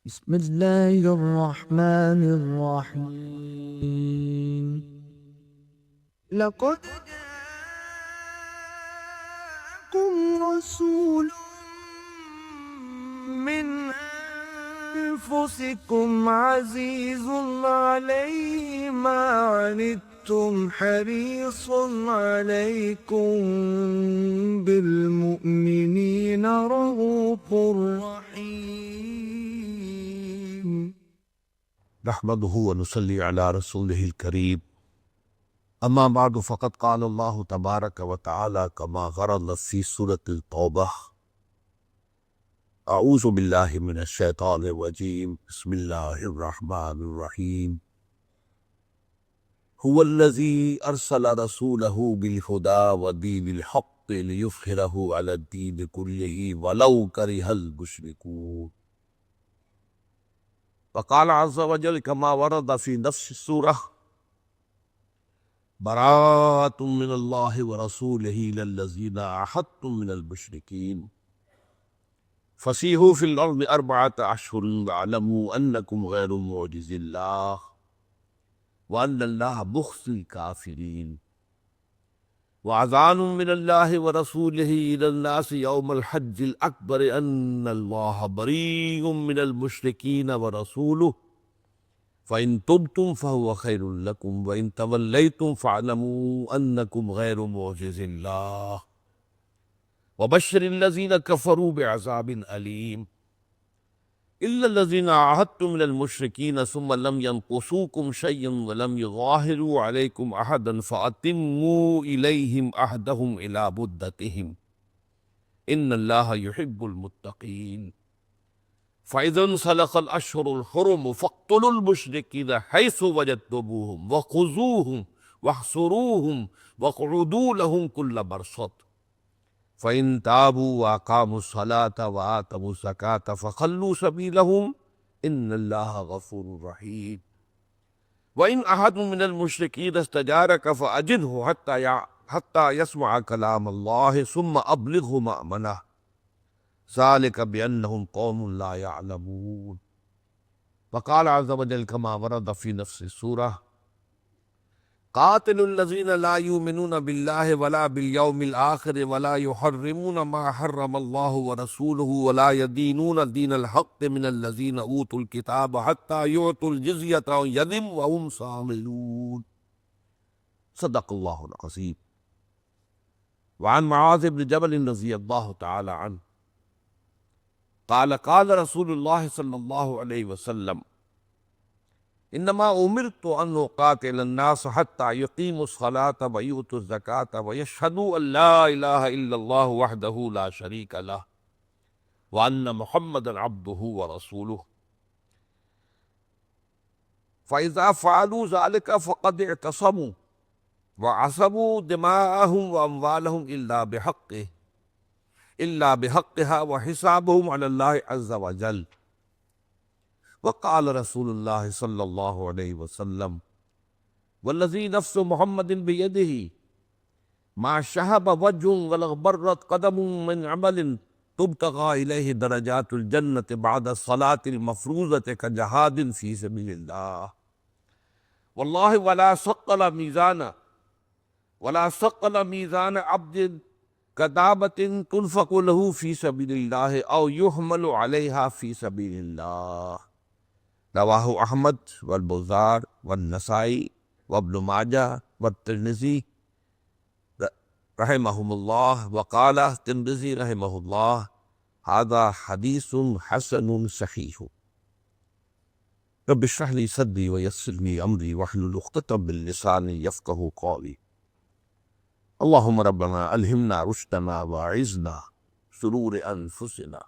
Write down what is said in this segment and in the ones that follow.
بسم الله الرحمن الرحيم. لقد جاءكم رسول من أنفسكم عزيز عليه ما عنتم حريص عليكم بالمؤمنين رؤوف رحيم. نحمده ونصلي على رسوله الكريم اما بعد فقد قال الله تبارك وتعالى كما غرض في سورة التوبة اعوذ بالله من الشيطان الرجيم بسم الله الرحمن الرحيم هو الذي ارسل رسوله بالهدى ودين الحق ليظهره على الدين كله ولو كره المشركون. وقال عز وجل كما ورد في نفس السورة براءة من الله ورسوله إلى الذين عاهدتم من المشركين فسيحوا في الأرض 4 أشهر واعلموا أنكم غير معجز الله وأن الله مخزي الكافرين. وأذان من الله ورسوله إلى الناس يوم الحج الأكبر أن الله بريء من المشركين ورسوله فإن تبتم فهو خير لكم وإن توليتم فاعلموا أنكم غير معجز الله وبشر الذين كفروا بعذاب أليم. إلا الذين عاهدتم من المشركين ثم لم ينقصوكم شيئا ولم يظاهروا عليكم أحدا فأتموا إليهم عهدهم إلى مدتهم إن الله يحب المتقين. فإذا انسلخ الأشهر الحرم فاقتلوا المشركين حيث وجدتموهم وخذوهم واحصروهم واقعدوا لهم كل مرصد فإن تابوا وأقاموا الصلاة وآتوا الزكاة فخلوا سبيلهم إن الله غفور رحيم. وإن أحد من المشركين استجارك فأجره حتى يسمع كلام الله ثم أبلغه مأمنه ذلك بأنهم قوم لا يعلمون. وقال عز وجل كما ورد في نفس السورة قاتلوا الذين لا يؤمنون بالله ولا باليوم الآخر ولا يحرمون ما حرم الله ورسوله ولا يدينون دين الحق من الذين أوتوا الكتاب حتى يعطوا الجزية عن يد وهم صاغرون. صدق الله العظيم. وعن معاذ بن جبل رضي الله تعالى عنه قال قال رسول الله صلى الله عليه وسلم انما امرت ان اقاتل الناس حتى يقيموا الصلاة ويؤتوا الزكاة ويشهدوا ان لا اله الا الله وحده لا شريك له وان محمدا عبده ورسوله فاذا فعلوا ذلك فقد اعتصموا وعصموا دماءهم واموالهم الا بحقها وحسابهم على الله عز وجل. وقال رسول الله صلى الله عليه وسلم والذي نفس محمد بيده ما شهب وجه ولا اغبرت قدم من عمل تبتغى إليه درجات الجنة بعد الصلاة المفروضة كجهاد في سبيل الله والله ولا ثقل ميزان عبد كدابة تنفق له في سبيل الله أو يحمل عليها في سبيل الله. رواه احمد والبزار والنسائی وابن ماجہ والترمذی رحمهم اللہ. وقال ترمذی رحمہ اللہ هذا حدیث حسن صحیح. رب اشرح لي صدري ويسر لي امری واحلل عقدۃ من لسانی یفقهوا قولی. اللهم ربنا الہمنا رشدنا واعذنا شرور انفسنا.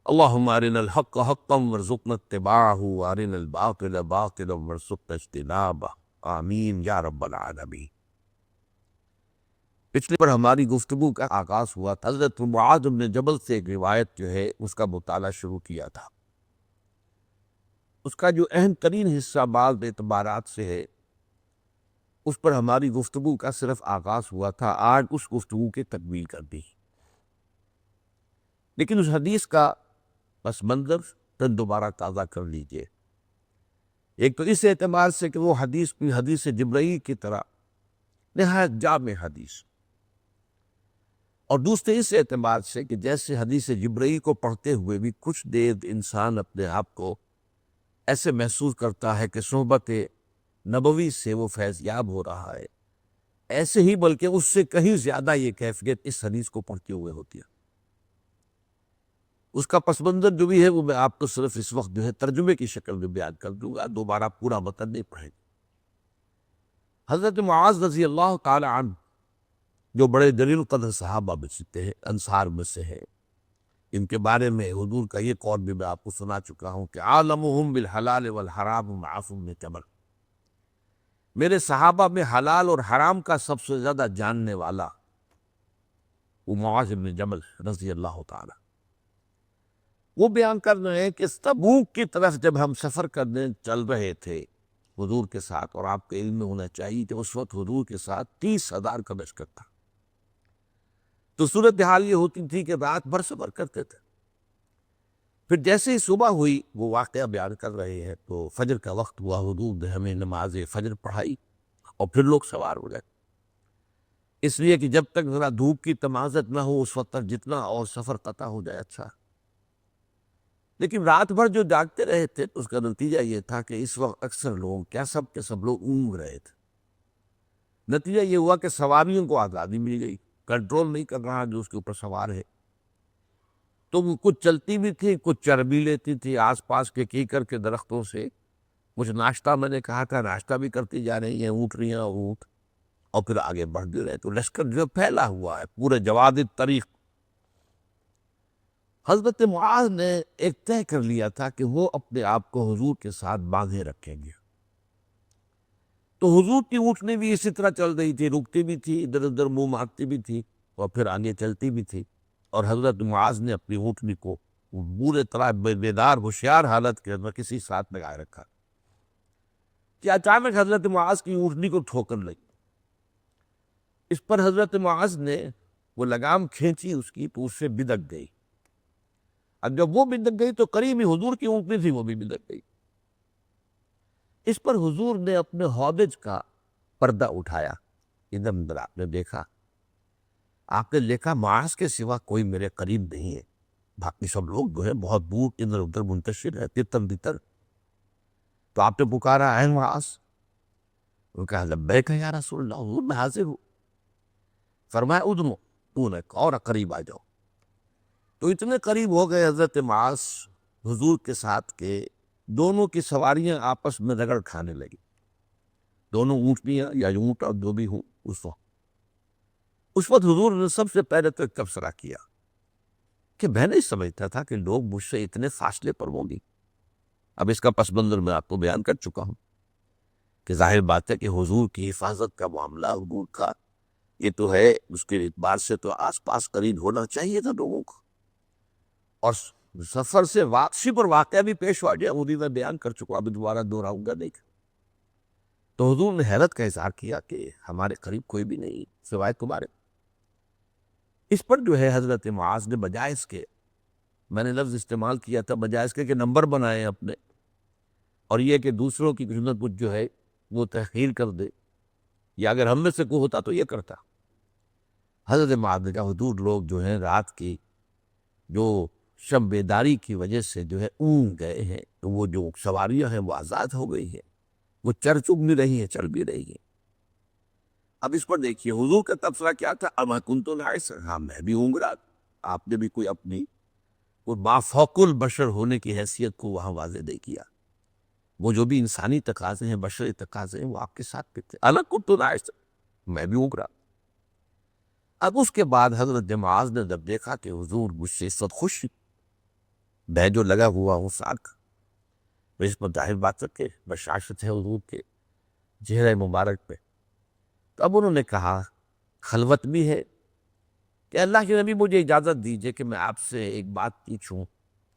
اللهم ارنا الحق حقا وارزقنا اتباعه وارنا الباطل باطلا وارزقنا اجتنابه آمین یا رب العالمین. پچھلے پر ہماری گفتگو کا آغاز ہوا تھا. حضرت معاذ بن جبل سے ایک روایت جو ہے اس کا مطالعہ شروع کیا تھا. اس کا جو اہم ترین حصہ بعض اعتبارات سے ہے اس پر ہماری گفتگو کا صرف آغاز ہوا تھا. آج اس گفتگو کی تکمیل کر دی. لیکن اس حدیث کا پس منظر وقتاً دوبارہ تازہ کر لیجئے۔ ایک تو اس اعتبار سے کہ وہ حدیث بھی حدیث جبرائیل کی طرح نہایت جامع حدیث، اور دوسرے اس اعتبار سے کہ جیسے حدیث جبرائیل کو پڑھتے ہوئے بھی کچھ دیر انسان اپنے آپ کو ایسے محسوس کرتا ہے کہ صحبت نبوی سے وہ فیض یاب ہو رہا ہے، ایسے ہی بلکہ اس سے کہیں زیادہ یہ کیفیت اس حدیث کو پڑھتے ہوئے ہوتی ہے۔ اس کا پس منظر جو بھی ہے وہ میں آپ کو صرف اس وقت جو ہے ترجمے کی شکل میں بیان کر دوں گا، دوبارہ پورا متن نہیں پڑھیں گے۔ حضرت معاذ رضی اللہ تعالی عنہ جو بڑے جلیل القدر صحابہ میں سے ہیں، انصار میں سے ہیں، ان کے بارے میں حضور کا یہ قول بھی میں آپ کو سنا چکا ہوں کہ عالمہم بالحلال والحرام معاذ بن جبل، میرے صحابہ میں حلال اور حرام کا سب سے زیادہ جاننے والا وہ معاذ بن جبل رضی اللہ تعالی۔ وہ بیان کر رہے ہیں کہ تبوک کی طرف جب ہم سفر کرنے چل رہے تھے حضور کے ساتھ، اور آپ کے علم میں ہونا چاہیے کہ اس وقت حضور کے ساتھ 30,000 کا لشکر تھا، تو صورتحال یہ ہوتی تھی کہ رات بھر سفر کرتے تھے۔ پھر جیسے ہی صبح ہوئی، وہ واقعہ بیان کر رہے ہیں، تو فجر کا وقت ہوا، حضور نے ہمیں نماز فجر پڑھائی اور پھر لوگ سوار ہو گئے، اس لیے کہ جب تک ذرا دھوپ کی تمازت نہ ہو اس وقت تک جتنا اور سفر قطع ہو جائے اچھا۔ لیکن رات بھر جو جاگتے رہے تھے اس کا نتیجہ یہ تھا کہ اس وقت اکثر لوگ کیا سب کے سب لوگ اونگ رہے تھے۔ نتیجہ یہ ہوا کہ سواریوں کو آزادی مل گئی، کنٹرول نہیں کر رہا جو اس کے اوپر سوار ہے، تو وہ کچھ چلتی بھی تھی، کچھ چر بھی لیتی تھی آس پاس کے کیکر کے درختوں سے، کچھ ناشتہ میں نے کہا تھا ناشتہ بھی کرتی جا رہی ہیں اونٹنیاں اونٹ، اور پھر آگے بڑھ بھی رہے، تو لشکر جو پھیلا ہوا ہے پورے جواد طریق۔ حضرت معاذ نے ایک طے کر لیا تھا کہ وہ اپنے آپ کو حضور کے ساتھ باندھے رکھیں گے، تو حضور کی اونٹنی بھی اسی طرح چل رہی تھی، رکتی بھی تھی، ادھر ادھر منہ مارتی بھی تھی اور پھر آگے چلتی بھی تھی، اور حضرت معاذ نے اپنی اونٹنی کو پورے طرح بیدار ہوشیار حالت کے اندر کسی ساتھ لگائے رکھا کہ اچانک حضرت معاذ کی اونٹنی کو ٹھوکر لگی۔ اس پر حضرت معاذ نے وہ لگام کھینچی اس کی تو اس سے بدک گئی، اب جب وہ بدک گئی تو قریب ہی حضور کی اونٹنی تھی وہ بھی بدک گئی۔ اس پر حضور نے اپنے ہودج کا پردہ اٹھایا، ادھر ادھر آپ نے دیکھا، آپ نے دیکھا معاذ کے سوا کوئی میرے قریب نہیں ہے، باقی سب لوگ جو ہے بہت دور ادھر ادھر منتشر ہے تتر بتر۔ تو آپ نے پکارا اے معاذ، وہ کہا لبیک یا رسول اللہ، حضور میں حاضر ہوں۔ فرمایا ادنو، تو نے اور قریب آ جاؤ۔ تو اتنے قریب ہو گئے حضرت معاذ حضور کے ساتھ کہ دونوں کی سواریاں آپس میں رگڑ کھانے لگی، دونوں اونٹنیاں یا اونٹ اور جو بھی ہوں۔ اس وقت حضور نے سب سے پہلے تو ایک تبصرہ کیا کہ میں نہیں سمجھتا تھا کہ لوگ مجھ سے اتنے فاصلے پر ہوں گی۔ اب اس کا پس منظر میں آپ کو بیان کر چکا ہوں کہ ظاہر بات ہے کہ حضور کی حفاظت کا معاملہ حضور کا یہ تو ہے، اس کے اعتبار سے تو آس پاس قریب ہونا چاہیے تھا لوگوں کو، اور سفر سے واپسی پر واقعہ بھی پیش ہوا جائے وہ بھی میں بیان کر چکا، ابھی دوبارہ دہراؤں گا نہیں۔ تو حضور نے حیرت کا اظہار کیا کہ ہمارے قریب کوئی بھی نہیں سوائے تمہارے۔ اس پر جو ہے حضرت معاذ نے بجائے اس کے، میں نے لفظ استعمال کیا تھا بجائے اس کے کہ نمبر بنائے اپنے، اور یہ کہ دوسروں کی کچھ نہ کچھ جو ہے وہ تحقیر کر دے، یا اگر ہم میں سے کوئی ہوتا تو یہ کرتا۔ حضرت معاذ نے کہا حضور لوگ جو ہیں رات کی جو شب بیداری کی وجہ سے جو ہے اونگ گئے ہیں، تو وہ جو سواریاں ہیں وہ آزاد ہو گئی ہیں، وہ چر چگ بھی رہی ہیں چل بھی رہی ہیں۔ اب اس پر دیکھیے حضور کا تبصرہ کیا تھا، اما کنت ناعسا، ہاں میں بھی اونگ رہا تھا۔ آپ نے بھی کوئی اپنی کوئی مافوق البشر ہونے کی حیثیت کو وہاں واضح نہیں کیا، وہ جو بھی انسانی تقاضے ہیں بشری تقاضے ہیں وہ آپ کے ساتھ بھی تھے، انا کنت ناعسا، میں بھی اونگ رہا۔ اب اس کے بعد حضرت معاذ نے جب دیکھا کہ حضور مجھ سے اس وقت خوش، میں جو لگا ہوا ہوں ساتھ، اس پر ظاہر بات ہے کہ بشاشت ہے حضور کے چہرہ مبارک پہ، تو اب انہوں نے کہا خلوت بھی ہے کہ اللہ کے نبی مجھے اجازت دیجئے کہ میں آپ سے ایک بات پوچھوں،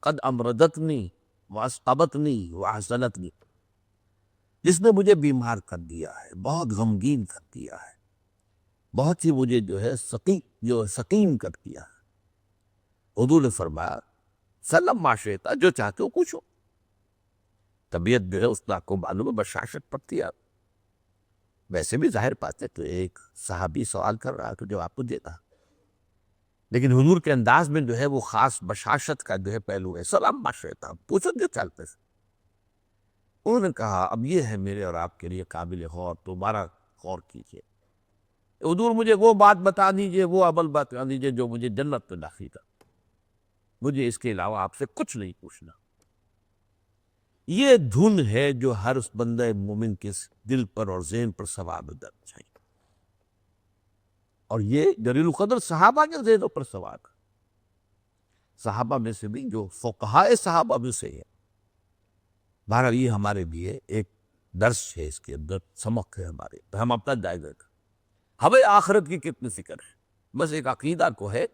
قد امردتنی واسقبتنی واحزنتنی، جس نے مجھے بیمار کر دیا ہے، بہت غمگین کر دیا ہے، بہت ہی مجھے جو ہے سقیم کر دیا ہے۔ حضور نے فرمایا سلم معاشرتا، جو چاہتے ہو پوچھو. طبیعت جو ہے استاد کو معلوم ہے، بشاشت پڑتی ہے. ویسے بھی ظاہر بات ہے تو ایک صحابی سوال کر رہا تو جواب تو دیتا، لیکن حضور کے انداز میں جو ہے وہ خاص بشاشت کا جو ہے پہلو ہے. سلام معاشرتا، پوچھو جو چلتے سے. انہوں نے کہا اب یہ ہے میرے اور آپ کے لیے قابل غور، تو دوبارہ غور کیجیے. حضور مجھے وہ بات بتا دیجیے، وہ عمل بتا دیجیے جو مجھے جنت میں داخل کر، مجھے اس کے علاوہ آپ سے کچھ نہیں پوچھنا. یہ دھن ہے جو ہر اس بندہ مومن کے دل پر اور ذہن پر سوار درج چاہیے. اور یہ جلیل القدر صحابہ کے ذہنوں پر سوار، صحابہ میں سے بھی جو فقہائے صحابہ میں سے ہے. بہرحال یہ ہمارے لیے ایک درس ہے، اس کے اندر سمق ہے ہمارے، ہم اپنا جائزہ کریں. ہمیں آخرت کی کتنی فکر ہے؟ بس ایک عقیدہ کو ہے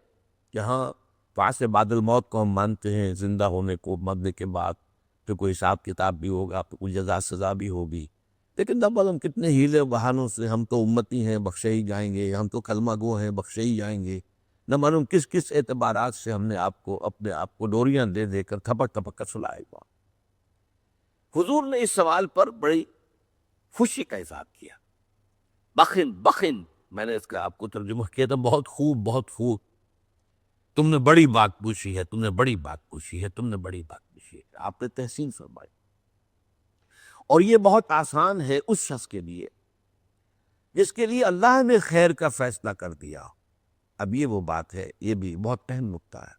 کہ ہاں بعد بعد الموت کو ہم مانتے ہیں، زندہ ہونے کو، مرنے کے بعد پھر کوئی حساب کتاب بھی ہوگا، پھر کوئی جزا سزا بھی ہوگی. لیکن نہ معلوم کتنے ہیلے بہانوں سے ہم تو امتی ہیں بخشے ہی جائیں گے، ہم تو کلمہ گو ہیں بخشے ہی جائیں گے. نہ معلوم کس کس اعتبارات سے ہم نے اپنے آپ کو ڈوریاں دے دے کر تھپک تھپک کر سلائے گا. حضور نے اس سوال پر بڑی خوشی کا اظہار کیا. بخن بخن، میں نے اس کا آپ کو ترجمہ کیا تھا، بہت خوب بہت خوب، تم نے بڑی بات پوچھی ہے، تم نے بڑی بات پوچھی ہے، تم نے بڑی بات پوچھی ہے. آپ نے تحسین فرمائی. اور یہ بہت آسان ہے اس شخص کے لیے جس کے لیے اللہ نے خیر کا فیصلہ کر دیا. اب یہ وہ بات ہے، یہ بھی بہت اہم نکتہ ہے.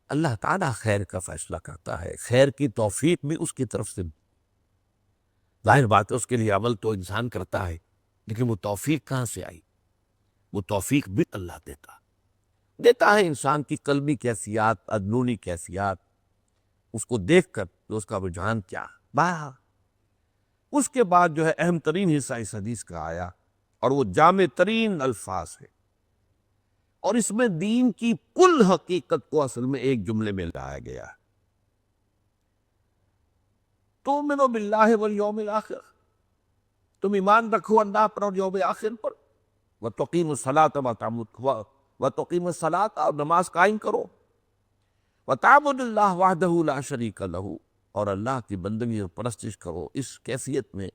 اللہ تعالیٰ خیر کا فیصلہ کرتا ہے، خیر کی توفیق بھی اس کی طرف سے. ظاہر بات ہے اس کے لیے عمل تو انسان کرتا ہے، لیکن وہ توفیق کہاں سے آئی؟ وہ توفیق بھی اللہ دیتا ہے. انسان کی قلبی کیفیات، اندرونی کیفیات، اس کو دیکھ کر تو اس کا رجحان کیا. بہرحال اس کے بعد جو ہے اہم ترین حصہ اس حدیث کا آیا، اور وہ جامع ترین الفاظ ہے، اور اس میں دین کی کل حقیقت کو اصل میں ایک جملے میں لایا گیا ہے. تؤمنوا باللہ والیوم الآخر، تم ایمان رکھو اللہ پر اور یوم آخر پر. وتقیموا الصلاۃ وتقیموا الصلاۃ، اور نماز قائم کرو. وتعبدوا اللہ وحدہ لا شریک لہ، اور اللہ کی بندگی اور پرستش کرو اس کیفیت میں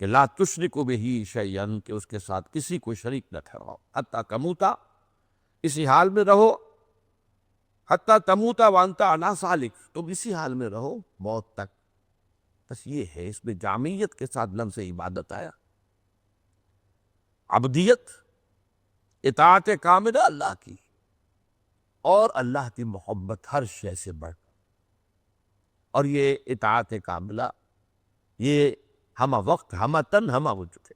کہ لا تشرکوا بہ شیئا، کہ اس کے ساتھ کسی کو شریک نہ ٹھہراؤ. حتیٰ تموتا، اسی حال میں رہو. حتیٰ تموتا وانتا علی ذالک، تم اسی حال میں رہو موت تک. بس یہ ہے، اس میں جامعیت کے ساتھ لفظ عبادت آیا. عبدیت، اطاعت کاملہ اللہ کی، اور اللہ کی محبت ہر شے سے بڑھ. اور یہ اطاعت کاملہ یہ ہمہ وقت، ہمہ تن، ہمہ وجود ہے،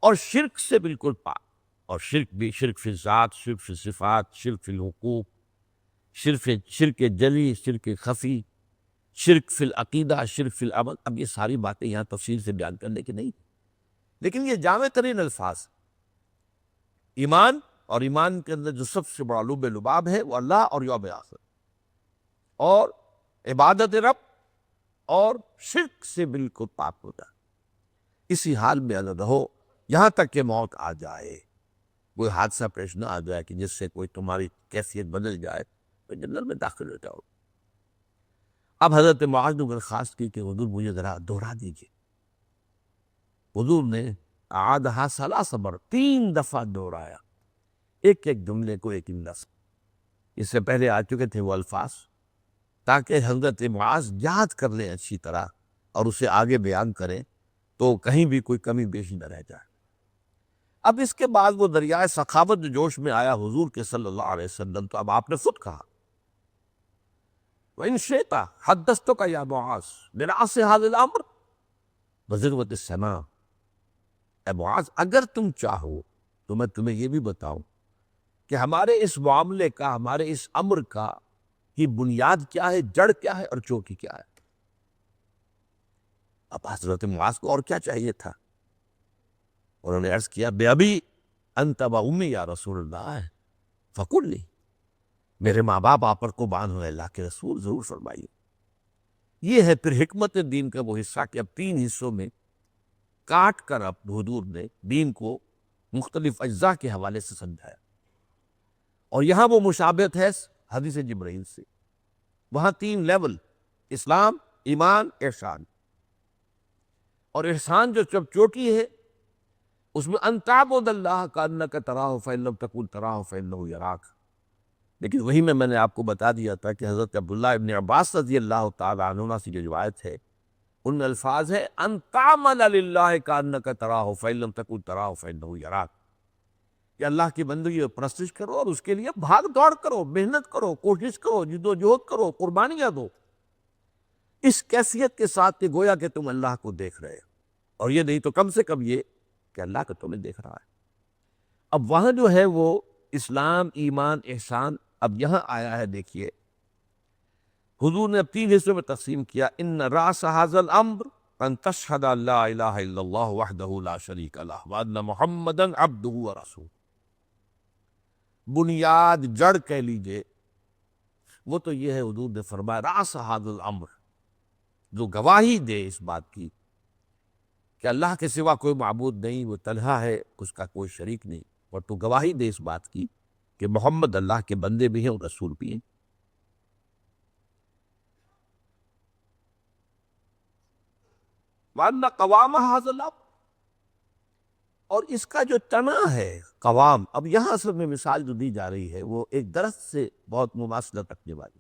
اور شرک سے بالکل پاک. اور شرک بھی، شرک فی ذات، شرک فی صفات، شرک فی الحقوق، شرک جلی، شرک خفی، شرک فی العقیدہ، شرک فی العمل. اب یہ ساری باتیں یہاں تفصیل سے بیان کرنے کی نہیں، لیکن یہ جامع ترین الفاظ. ایمان، اور ایمان کے اندر جو سب سے بڑا لب لباب ہے وہ اللہ اور یوم آخر، اور عبادت رب، اور شرک سے بالکل پاک ہو جائے. اسی حال میں رہو یہاں تک کہ موت آ جائے. کوئی حادثہ پیش نہ آ جائے کہ جس سے کوئی تمہاری کیفیت بدل جائے تو جنت میں داخل ہو جاؤ. اب حضرت معاذ نے درخواست کی کہ حضور مجھے ذرا دوہرا دیجیے. حضور نے اعادہا ثلاث مرات، 3 دفعہ دوہرایا ایک ایک جملے کو، ایک لفظ. اس سے پہلے آ چکے تھے وہ الفاظ، تاکہ حضرت معاذ یاد کر لیں اچھی طرح اور اسے آگے بیان کریں تو کہیں بھی کوئی کمی بیشی نہ رہ جائے. اب اس کے بعد وہ دریائے سخاوت جو جوش میں آیا حضور کے صلی اللہ علیہ وسلم، تو اب آپ نے خود کہا وَإِن شِئْتَ حَدَّثْتُكَ يَا مُعَاذ بِرَأْسِ هَذَا الْأَمْرِ وَذِرْوَةِ السَّنَامِ. اے معاذ، اگر تم چاہو تو میں تمہیں یہ بھی بتاؤں کہ ہمارے اس معاملے کا، ہمارے اس امر کا کی بنیاد کیا ہے، جڑ کیا ہے، اور چوٹی کیا ہے. اب حضرت معاذ کو اور کیا چاہیے تھا؟ انہوں نے عرض کیا بے ابی انت و امی یا رسول اللہ فقل لی، میرے ماں باپ آپ پر قربان ہوئے اللہ کے رسول، ضرور فرمائیے. یہ ہے پھر حکمت دین کا وہ حصہ کہ اب 3 حصوں میں کاٹ کر اب حضور نے دین کو مختلف اجزاء کے حوالے سے سمجھایا. اور یہاں وہ مشابہت ہے حدیث جبرائیل سے. وہاں 3 لیول، اسلام، ایمان، احسان. اور احسان جو جب چوٹی ہے اس میں ان تعبد اللہ کانک تراہ فإن لم تکن تراہ فإنہ یراک. لیکن وہی میں نے آپ کو بتا دیا تھا کہ حضرت عبداللہ ابن عباس رضی اللہ تعالیٰ عنہ سے جو روایت ہے ان میں الفاظ ہے ان تعمل للہ کانک تراہ فإن لم تکن تراہ فإنہ یراک، کہ اللہ کی بندگی اور پرستش کرو اور اس کے لیے بھاگ دوڑ کرو، محنت کرو، کوشش کرو، جد و جہد کرو، قربانیاں دو، اس کیفیت کے ساتھ کہ گویا کہ تم اللہ کو دیکھ رہے ہو. اور یہ نہیں تو کم سے کم یہ کہ اللہ کو تمہیں دیکھ رہا ہے. اب وہاں جو ہے وہ اسلام، ایمان، احسان. اب یہاں آیا ہے دیکھیے حضور نے اب 3 حصوں میں تقسیم کیا. ان راس ھذا الامر ان تشہد ان لا الہ الا اللہ وحدہ لا شریک لہ وان محمدا عبدہ ورسولہ. بنیاد، جڑ کہہ لیجئے، وہ تو یہ ہے حضور نے فرمایا راس ھذا الامر، جو گواہی دے اس بات کی کہ اللہ کے سوا کوئی معبود نہیں، وہ تنہا ہے، اس کا کوئی شریک نہیں، اور تو گواہی دے اس بات کی کہ محمد اللہ کے بندے بھی ہیں اور رسول بھی ہیں. وَأَنَّ قَوَامَ هَذَا الْأَمْرِ، اور اس کا جو تنا ہے قوام. اب یہاں اصل میں مثال جو دی جا رہی ہے وہ ایک درخت سے بہت مماثلت رکھنے والی.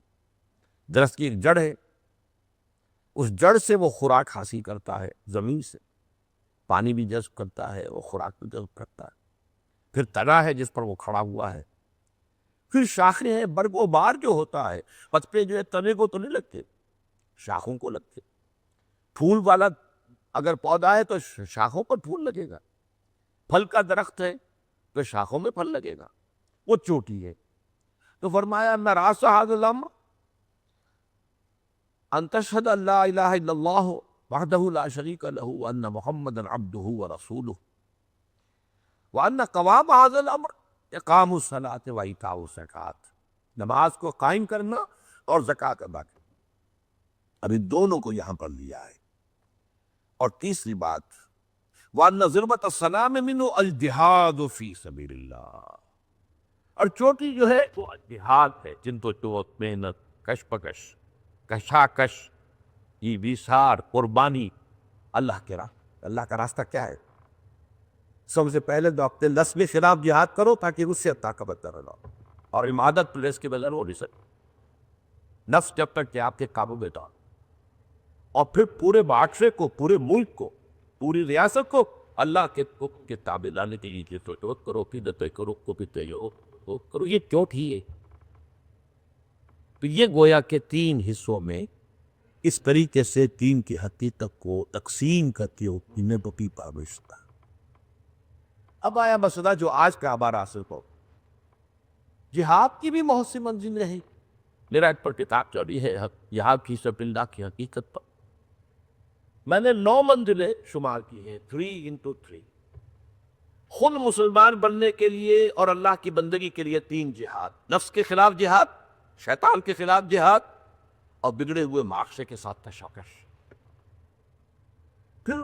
درخت کی ایک جڑ ہے، اس جڑ سے وہ خوراک حاصل کرتا ہے، زمین سے پانی بھی جذب کرتا ہے، وہ خوراک بھی جذب کرتا ہے. پھر تنا ہے جس پر وہ کھڑا ہوا ہے، پھر شاخیں ہیں، برگ و بار جو ہوتا ہے. پتے جو ہے تنے کو تو نہیں لگتے، شاخوں کو لگتے. پھول والا اگر پودا ہے تو شاخوں پر پھول لگے گا، پھل کا درخت ہے تو شاخوں میں پھل لگے گا، وہ چوٹی ہے. تو فرمایا ان راس ھذا الامر ان تشہد ان لا الہ الا اللہ وحدہ لا شریک لہ وان محمدا عبدہ ورسولہ وان قوام ھذا الامر اقام الصلاۃ وایتاء الزکوٰۃ. نماز کو قائم کرنا اور زکوٰۃ ادا کرنا. اب ان دونوں کو یہاں پر لیا ہے. اور تیسری بات وَأَنَّ ذِرْوَةَ السَّلَامِ مِنْهُ الْجِهَادُ فِي سَبِيلِ اللَّهِ. اور چوٹی جو ہے وہ جہاد ہے، جن تو چوت، محنت، کشمکش، کشاکش، یہ ویثار، قربانی اللہ کے راہ. اللہ کا راستہ کیا ہے؟ سب سے پہلے تو اپنے نفس کے خلاف جہاد کرو تاکہ اس سے طاقت رہو. اور عمادت پلیس کے بغیر ہو نہیں سکتی. نفس جب تک کہ آپ کے قابو میں تھا، اور پھر پورے معاشرے کو، پورے ملک کو، پوری ریاست کو اللہ کے حکم کے تابع لانے کے لیے تو کرو، پھر کرو کو کرو. یہ چوٹ ہی ہے. تو یہ گویا کہ 3 حصوں میں اس طریقے سے 3 کی حقیقت کو تقسیم کرتی ہوتی بپی پابشتہ. اب آیا مسئلہ جو آج کا ہمارا اصل کو، جہاد کی بھی بہت سی منزلیں ہیں. میرا ایک پر کتاب چوری ہے جہاد کی سبیل اللہ کی حقیقت پر. میں نے 9 منزلیں شمار کی ہیں، 3x3. خود مسلمان بننے کے لیے اور اللہ کی بندگی کے لیے 3 جہاد: نفس کے خلاف جہاد، شیطان کے خلاف جہاد، اور بگڑے ہوئے معاشرے کے ساتھ تشاکش. پھر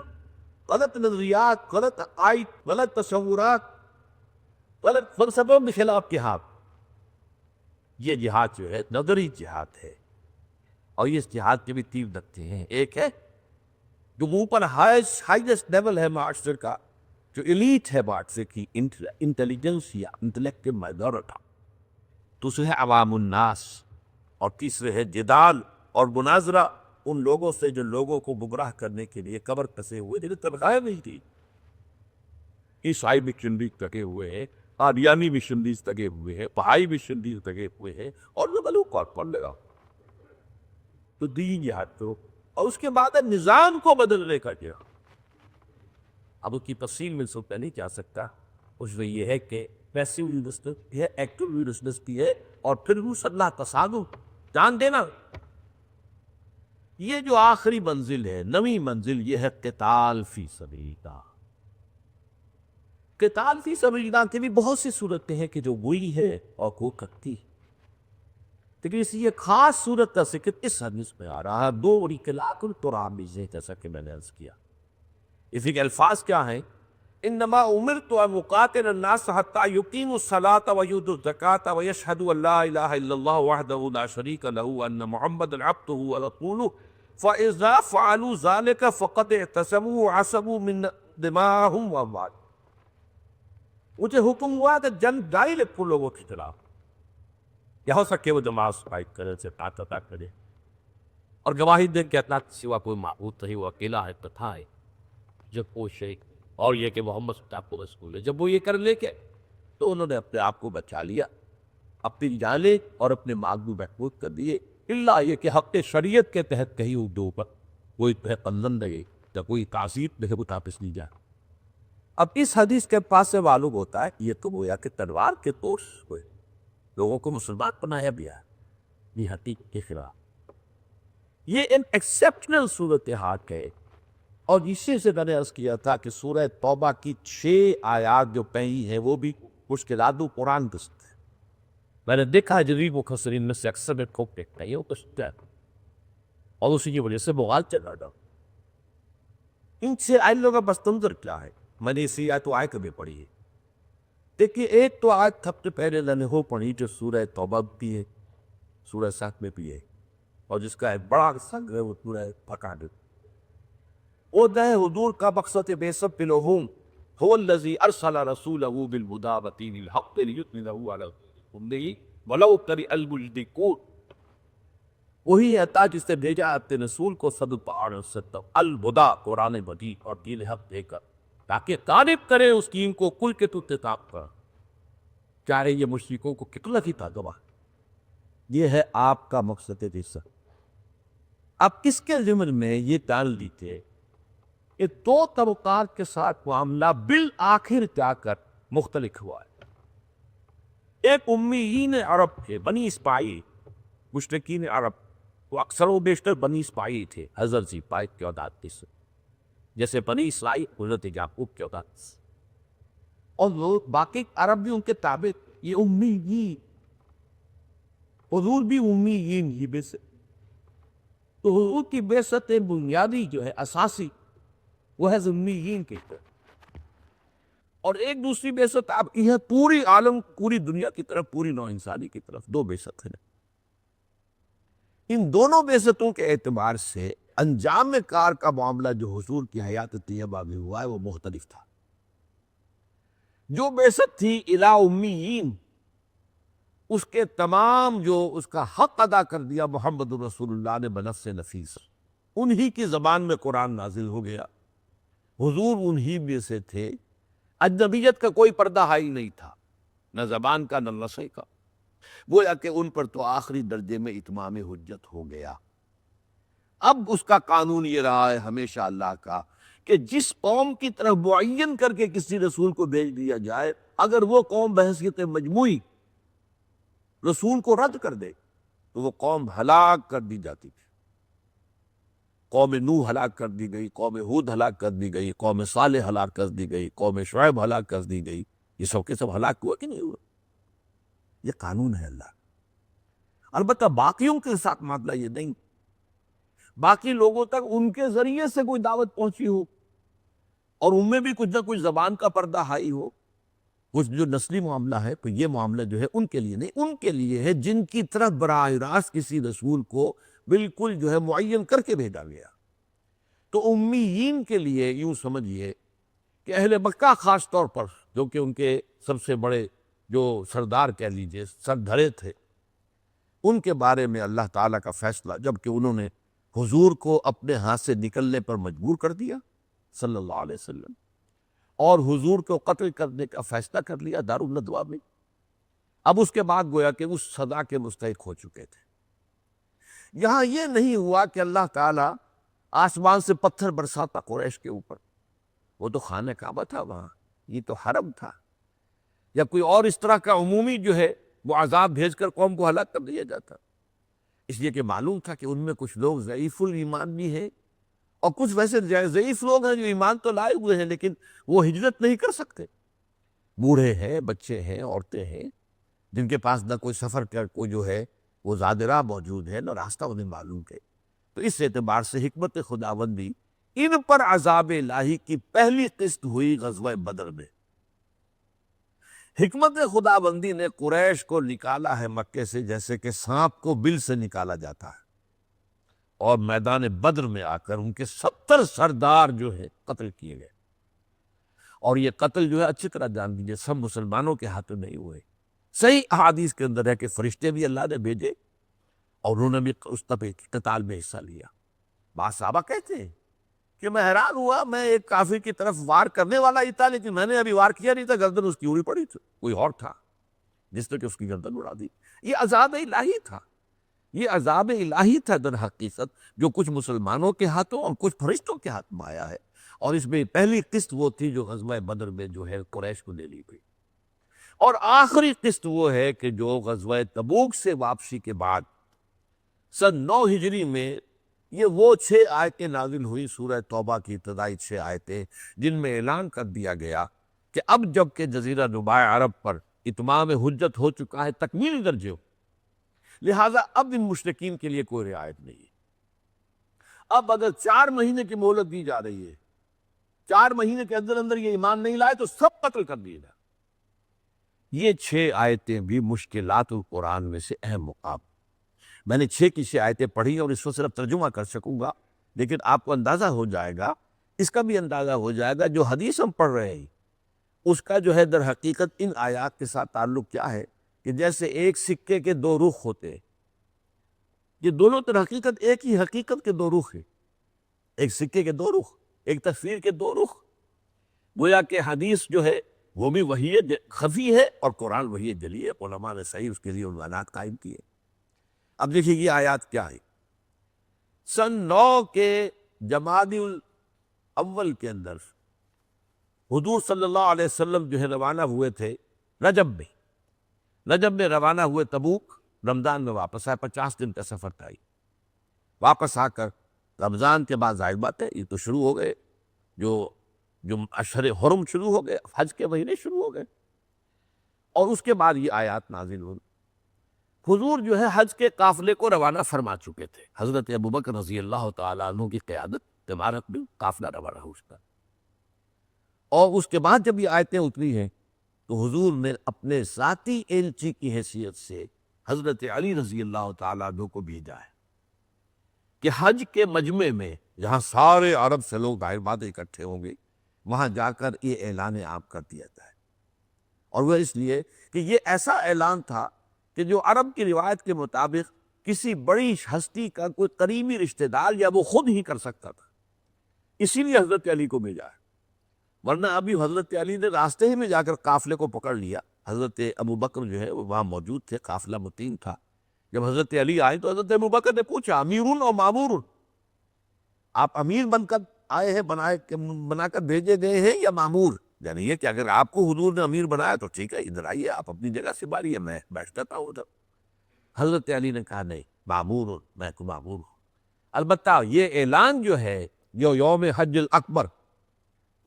غلط نظریات، غلط عقائد، غلط تصورات، غلط فلسفوں کے خلاف جہاد. یہ جہاد جو ہے نظری جہاد ہے. اور اس جہاد کے بھی 3 نقطے ہیں. ایک ہے جو اوپر ہائیسٹ لیول ہے معاشرے کا، جو ایلیٹ ہے معاشرے کی، انٹیلیجنس یا انٹلیکٹو مائنورٹی. دوسرے ہے عوام الناس. اور تیسرے ہے جدال اور مناظرہ ان لوگوں سے جو لوگوں کو گمراہ کرنے کے لیے کمر کسے ہوئے، جنہیں تنخواہیں نہیں تھی. عیسائی مشنریز لگے ہوئے ہیں، قادیانی مشنریز لگے ہوئے ہیں، بہائی مشنریز لگے ہوئے ہیں، اور جو بلو کون پڑھ لے گا. تو دین جہاد کرو. اور اس کے بعد نظام کو بدلنے کا جہاد. اب اس کی تفصیل میں سب نہیں جا سکتا. اس میں یہ ہے کہ پیسیو یونیورسٹی بھی ہے، ایکٹیو یونیورسٹی بھی ہے، اور پھر اللہ تصادم جان دینا. یہ جو آخری منزل ہے، 9ویں منزل، یہ ہے قتال فی سبیل اللہ. قتال فی سبیل اللہ کی بھی بہت سی صورتیں ہیں کہ جو ہوئی ہے اور کو کرتی. لیکن اس یہ خاص صورت کا ذکر اس حدیث میں آ رہا ہے. 2 اطلاق الترابیز، جیسا کہ میں نے عرض کیا. اسی کے الفاظ کیا ہیں انما امرت ان اقاتل الناس حتى يقيموا الصلاة ويؤتوا الزكاة ويشهدوا ان لا اله الا الله وحده لا شريك له وان محمدا عبده ورسوله فاذا فعلوا ذلك فقد اعتصموا وعصموا من دماءهم واموالهم. مجھے حکم ہوا کہ جنگ جاری رکھو لوگوں کے خلاف، یا ہو سکے وہ نماز فائد کرے سے طاقت عطا کرے اور گواہی دے کہ اللہ کے سوا کوئی معبود نہیں، وہ اکیلا ہے، تھا ہے جب وہ شیخ، اور یہ کہ محمد صلی اللہ علیہ وسلم رسول ہے. جب وہ یہ کر لے کے تو انہوں نے اپنے آپ کو بچا لیا، اپنی جانیں اور اپنے مال بھی محفوظ کر دیے، اللہ یہ کہ حق شریعت کے تحت کہیں اردو پر کوئی قندن لگے یا کوئی تعزیر نہیں وہ تاپس لی جائے. اب اس حدیث کے پاس سے معلوم ہوتا ہے یہ تو گویا کہ تلوار کے طور ہوئے لوگوں کو مسلمان بنایا بھی ہے یہ حقیقت کے خلاف. یہ ایک ایکسیپشنل صورتحال ہے، اور اسی سے میں نے عرض کیا تھا کہ سورہ توبہ کی 6 آیات جو پہی ہیں وہ بھی مشکلات قرآن دست ہے. میں نے دیکھا ہے جدید مفسرین میں سے اکثر میں کو دیکھتا ہے یہ دست ہے، اور اسی کی وجہ سے بغال چلا رہا. ان سے آئلوں کا بس تنظر کیا ہے؟ میں نے اسی آیت آئے کبھی پڑھی ہے. دیکھیے ایک تو آیت سب سے پہلے میں نے ہو پڑھی جو سورہ توبہ بھی ہے، سورہ سات میں بھی ہے، اور جس کا ایک بڑا سنگ ہے وہ سورہ فقاد. وہ دہ حضور کا مقصد بے سب بلہم هو الذی ارسل رسولہ بالہدی ودین الحق لیظہرہ علی الدین کلہ ولو کرہ المشرکون. وہی ہے جس نے بھیجا اپنے رسول کو صد پہاڑ سے الہدی قرآن مجید اور دین حق دے کر تاکہ غالب کرے اس دین کو کل کے تو اتفاق پر، چاہے یہ مشرکوں کو کتنا کی تھا. یہ ہے آپ کا مقصد رسالت. اب کس کے ضمن میں یہ ڈال دیتے یہ دو طبقات کے ساتھ معاملہ بالآخر جا کر مختلف ہوا ہے. ایک امیین عرب تھے، بنی اسماعیل، مشرکین عرب، وہ اکثر و بیشتر بنی اسماعیل تھے، حضرت پائد کے اولاد سے، جیسے بنی اسرائیل حضرت یعقوب کے اولاد سے، اور وہ باقی عرب بھی ان کے تابع. یہ امیین، حضور بھی امیین ہی بے سے. تو حضور کی بعثت بنیادی جو ہے اساسی وہ ہے امیین کی طرف، اور ایک دوسری بعثت اب یہ پوری عالم پوری دنیا کی طرف، پوری نوع انسانی کی طرف دو بعثت ہیں. ان دونوں بعثتوں کے اعتبار سے انجام کار کا معاملہ جو حضور کی حیات طیبہ میں ہوا ہے وہ مختلف تھا. جو بعثت تھی الی امیین، اس کے تمام جو اس کا حق ادا کر دیا محمد رسول اللہ نے بنفس نفیس، انہی کی زبان میں قرآن نازل ہو گیا. حضور انہی میں سے تھے، اجنبیت کا کوئی پردہ حائل نہیں تھا، نہ زبان کا نہ نسل کا. گویا کہ ان پر تو آخری درجے میں اتمام حجت ہو گیا. اب اس کا قانون یہ رہا ہے ہمیشہ اللہ کا کہ جس قوم کی طرف معین کر کے کسی رسول کو بھیج دیا جائے، اگر وہ قوم بحیثیت مجموعی رسول کو رد کر دے تو وہ قوم ہلاک کر دی جاتی تھی. قوم نوح ہلاک کر دی گئی، قوم ہود ہلاک کر دی گئی، قوم صالح ہلاک کر دی گئی، قوم شعیب ہلاک کر دی گئی. یہ سب کے سب ہلاک ہوا کہ نہیں ہوا؟ یہ قانون ہے اللہ. البتہ باقیوں کے ساتھ معاملہ یہ نہیں، باقی لوگوں تک ان کے ذریعے سے کوئی دعوت پہنچی ہو اور ان میں بھی کچھ نہ کچھ زبان کا پردہ حائی ہو، کچھ جو نسلی معاملہ ہے، تو یہ معاملہ جو ہے ان کے لیے نہیں، ان کے لیے ہے جن کی طرف براہ راست کسی رسول کو بالکل جو ہے معین کر کے بھیجا گیا. تو امیین کے لیے یوں سمجھیے کہ اہل مکہ خاص طور پر، جو کہ ان کے سب سے بڑے جو سردار کہہ لیجئے سردھرے تھے، ان کے بارے میں اللہ تعالیٰ کا فیصلہ جب کہ انہوں نے حضور کو اپنے ہاتھ سے نکلنے پر مجبور کر دیا صلی اللہ علیہ وسلم، اور حضور کو قتل کرنے کا فیصلہ کر لیا دارالندوا میں، اب اس کے بعد گویا کہ اس سزا کے مستحق ہو چکے تھے. یہاں یہ نہیں ہوا کہ اللہ تعالیٰ آسمان سے پتھر برساتا قریش کے اوپر، وہ تو خانہ کعبہ تھا وہاں، یہ تو حرم تھا، یا کوئی اور اس طرح کا عمومی جو ہے وہ عذاب بھیج کر قوم کو ہلاک کر دیا جاتا. اس لیے کہ معلوم تھا کہ ان میں کچھ لوگ ضعیف الایمان بھی ہیں، اور کچھ ویسے ضعیف لوگ ہیں جو ایمان تو لائے ہوئے ہیں لیکن وہ ہجرت نہیں کر سکتے. بوڑھے ہیں، بچے ہیں، عورتیں ہیں، جن کے پاس نہ کوئی سفر کا کوئی جو ہے وہ زاد راہ موجود ہے، نہ راستہ انہیں معلوم ہے. تو اس اعتبار سے حکمت خداوندی ان پر عذاب الہی کی پہلی قسط ہوئی غزوہ بدر میں۔ حکمت خدا بندی نے قریش کو نکالا ہے مکے سے جیسے کہ سانپ کو بل سے نکالا جاتا ہے، اور میدان بدر میں آ کر ان کے 70 سردار جو ہے قتل کیے گئے۔ اور یہ قتل جو ہے اچھی طرح جان دیجیے سب مسلمانوں کے ہاتھوں نہیں ہوئے۔ صحیح احادیث کے اندر ہے کہ فرشتے بھی اللہ نے بھیجے اور انہوں نے بھی اس قتال میں حصہ لیا۔ بعض صحابہ کہتے ہیں کہ میں حیران ہوا، میں ایک کافر کی طرف وار کرنے والا ہی تھا لیکن میں نے ابھی وار کیا نہیں تھا، گردن اس کی اڑی پڑی تھی، کوئی اور تھا جس نے کہ اس کی گردن اڑا دی۔ یہ عذاب الہی تھا، یہ عذاب الہی تھا در حقیقت، جو کچھ مسلمانوں کے ہاتھوں اور کچھ فرشتوں کے ہاتھ میں آیا ہے۔ اور اس میں پہلی قسط وہ تھی جو غزوہ بدر میں جو ہے قریش کو دے لی گئی، اور آخری قسط وہ ہے کہ جو غزوہ تبوک سے واپسی کے بعد سن 9 ہجری میں یہ وہ 6 آیتیں نازل ہوئی سورہ توبہ کی ابتدائی 6 آیتیں، جن میں اعلان کر دیا گیا کہ اب جب کہ جزیرہ نماء عرب پر اتمام حجت ہو چکا ہے، تکمیلی درجے ہو، لہٰذا اب ان مشرکین کے لیے کوئی رعایت نہیں ہے۔ اب اگر 4 مہینے کی مہلت دی جا رہی ہے، 4 مہینے کے اندر اندر یہ ایمان نہیں لائے تو سب قتل کر دیے جائیں۔ یہ 6 آیتیں بھی مشکلات القرآن میں سے اہم مقام۔ میں نے 6 کی 6 آیتیں پڑھی اور اس کو صرف ترجمہ کر سکوں گا، لیکن آپ کو اندازہ ہو جائے گا، اس کا بھی اندازہ ہو جائے گا جو حدیث ہم پڑھ رہے ہیں اس کا جو ہے در حقیقت ان آیات کے ساتھ تعلق کیا ہے کہ جیسے ایک سکے کے 2 رخ ہوتے ہیں، یہ دونوں در حقیقت ایک ہی حقیقت کے 2 رخ ہیں، ایک سکے کے 2 رخ، ایک تصویر کے 2 رخ۔ گویا کہ حدیث جو ہے وہ بھی وحی خفی ہے اور قرآن وحی جلی ہے، علماء نے صحیح اس کے لیے عنوانات قائم کیے۔ اب دیکھیے یہ آیات کیا ہے۔ سن 9 کے جمادی الاول کے اندر حضور صلی اللہ علیہ وسلم جو ہے روانہ ہوئے تھے رجب میں روانہ ہوئے تبوک، رمضان میں واپس آئے، 50 دن کا سفر تھا۔ واپس آ کر رمضان کے بعد ظاہر بات ہے یہ تو شروع ہو گئے، جو اشہر حرم شروع ہو گئے، حج کے مہینے شروع ہو گئے، اور اس کے بعد یہ آیات نازل ہوئی۔ حضور جو ہے حج کے قافلے کو روانہ فرما چکے تھے، حضرت ابوبکر رضی اللہ تعالیٰ عنہ کی قیادت تمارک میں قافلہ روانہ ہو چکا، اور اس کے بعد جب یہ آیتیں اتری ہیں تو حضور نے اپنے ذاتی ایلچی کی حیثیت سے حضرت علی رضی اللہ تعالیٰ عنہ کو بھیجا ہے کہ حج کے مجمع میں جہاں سارے عرب سے لوگ ظاہر بات اکٹھے ہوں گے، وہاں جا کر یہ اعلان عام کر دیا جائے۔ اور وہ اس لیے کہ یہ ایسا اعلان تھا کہ جو عرب کی روایت کے مطابق کسی بڑی ہستی کا کوئی قریبی رشتہ دار یا وہ خود ہی کر سکتا تھا، اسی لیے حضرت علی کو بھیجا ہے۔ ورنہ ابھی حضرت علی نے راستے ہی میں جا کر قافلے کو پکڑ لیا، حضرت ابوبکر جو ہے وہ وہاں موجود تھے، قافلہ متین تھا۔ جب حضرت علی آئے تو حضرت ابوبکر نے پوچھا امیرون اور مامورون، آپ امیر بن کر آئے ہیں، بنا کر بھیجے گئے ہیں یا مامور؟ یعنی یہ کہ اگر آپ کو حضور نے امیر بنایا تو ٹھیک ہے، ادھر آئیے، آپ اپنی جگہ سے باریے، میں بیٹھ جاتا ہوں ادھر۔ حضرت علی نے کہا نہیں، مامور ہوں، میں کو مامور ہوں۔ البتہ یہ اعلان جو ہے جو یوم حج الاکبر،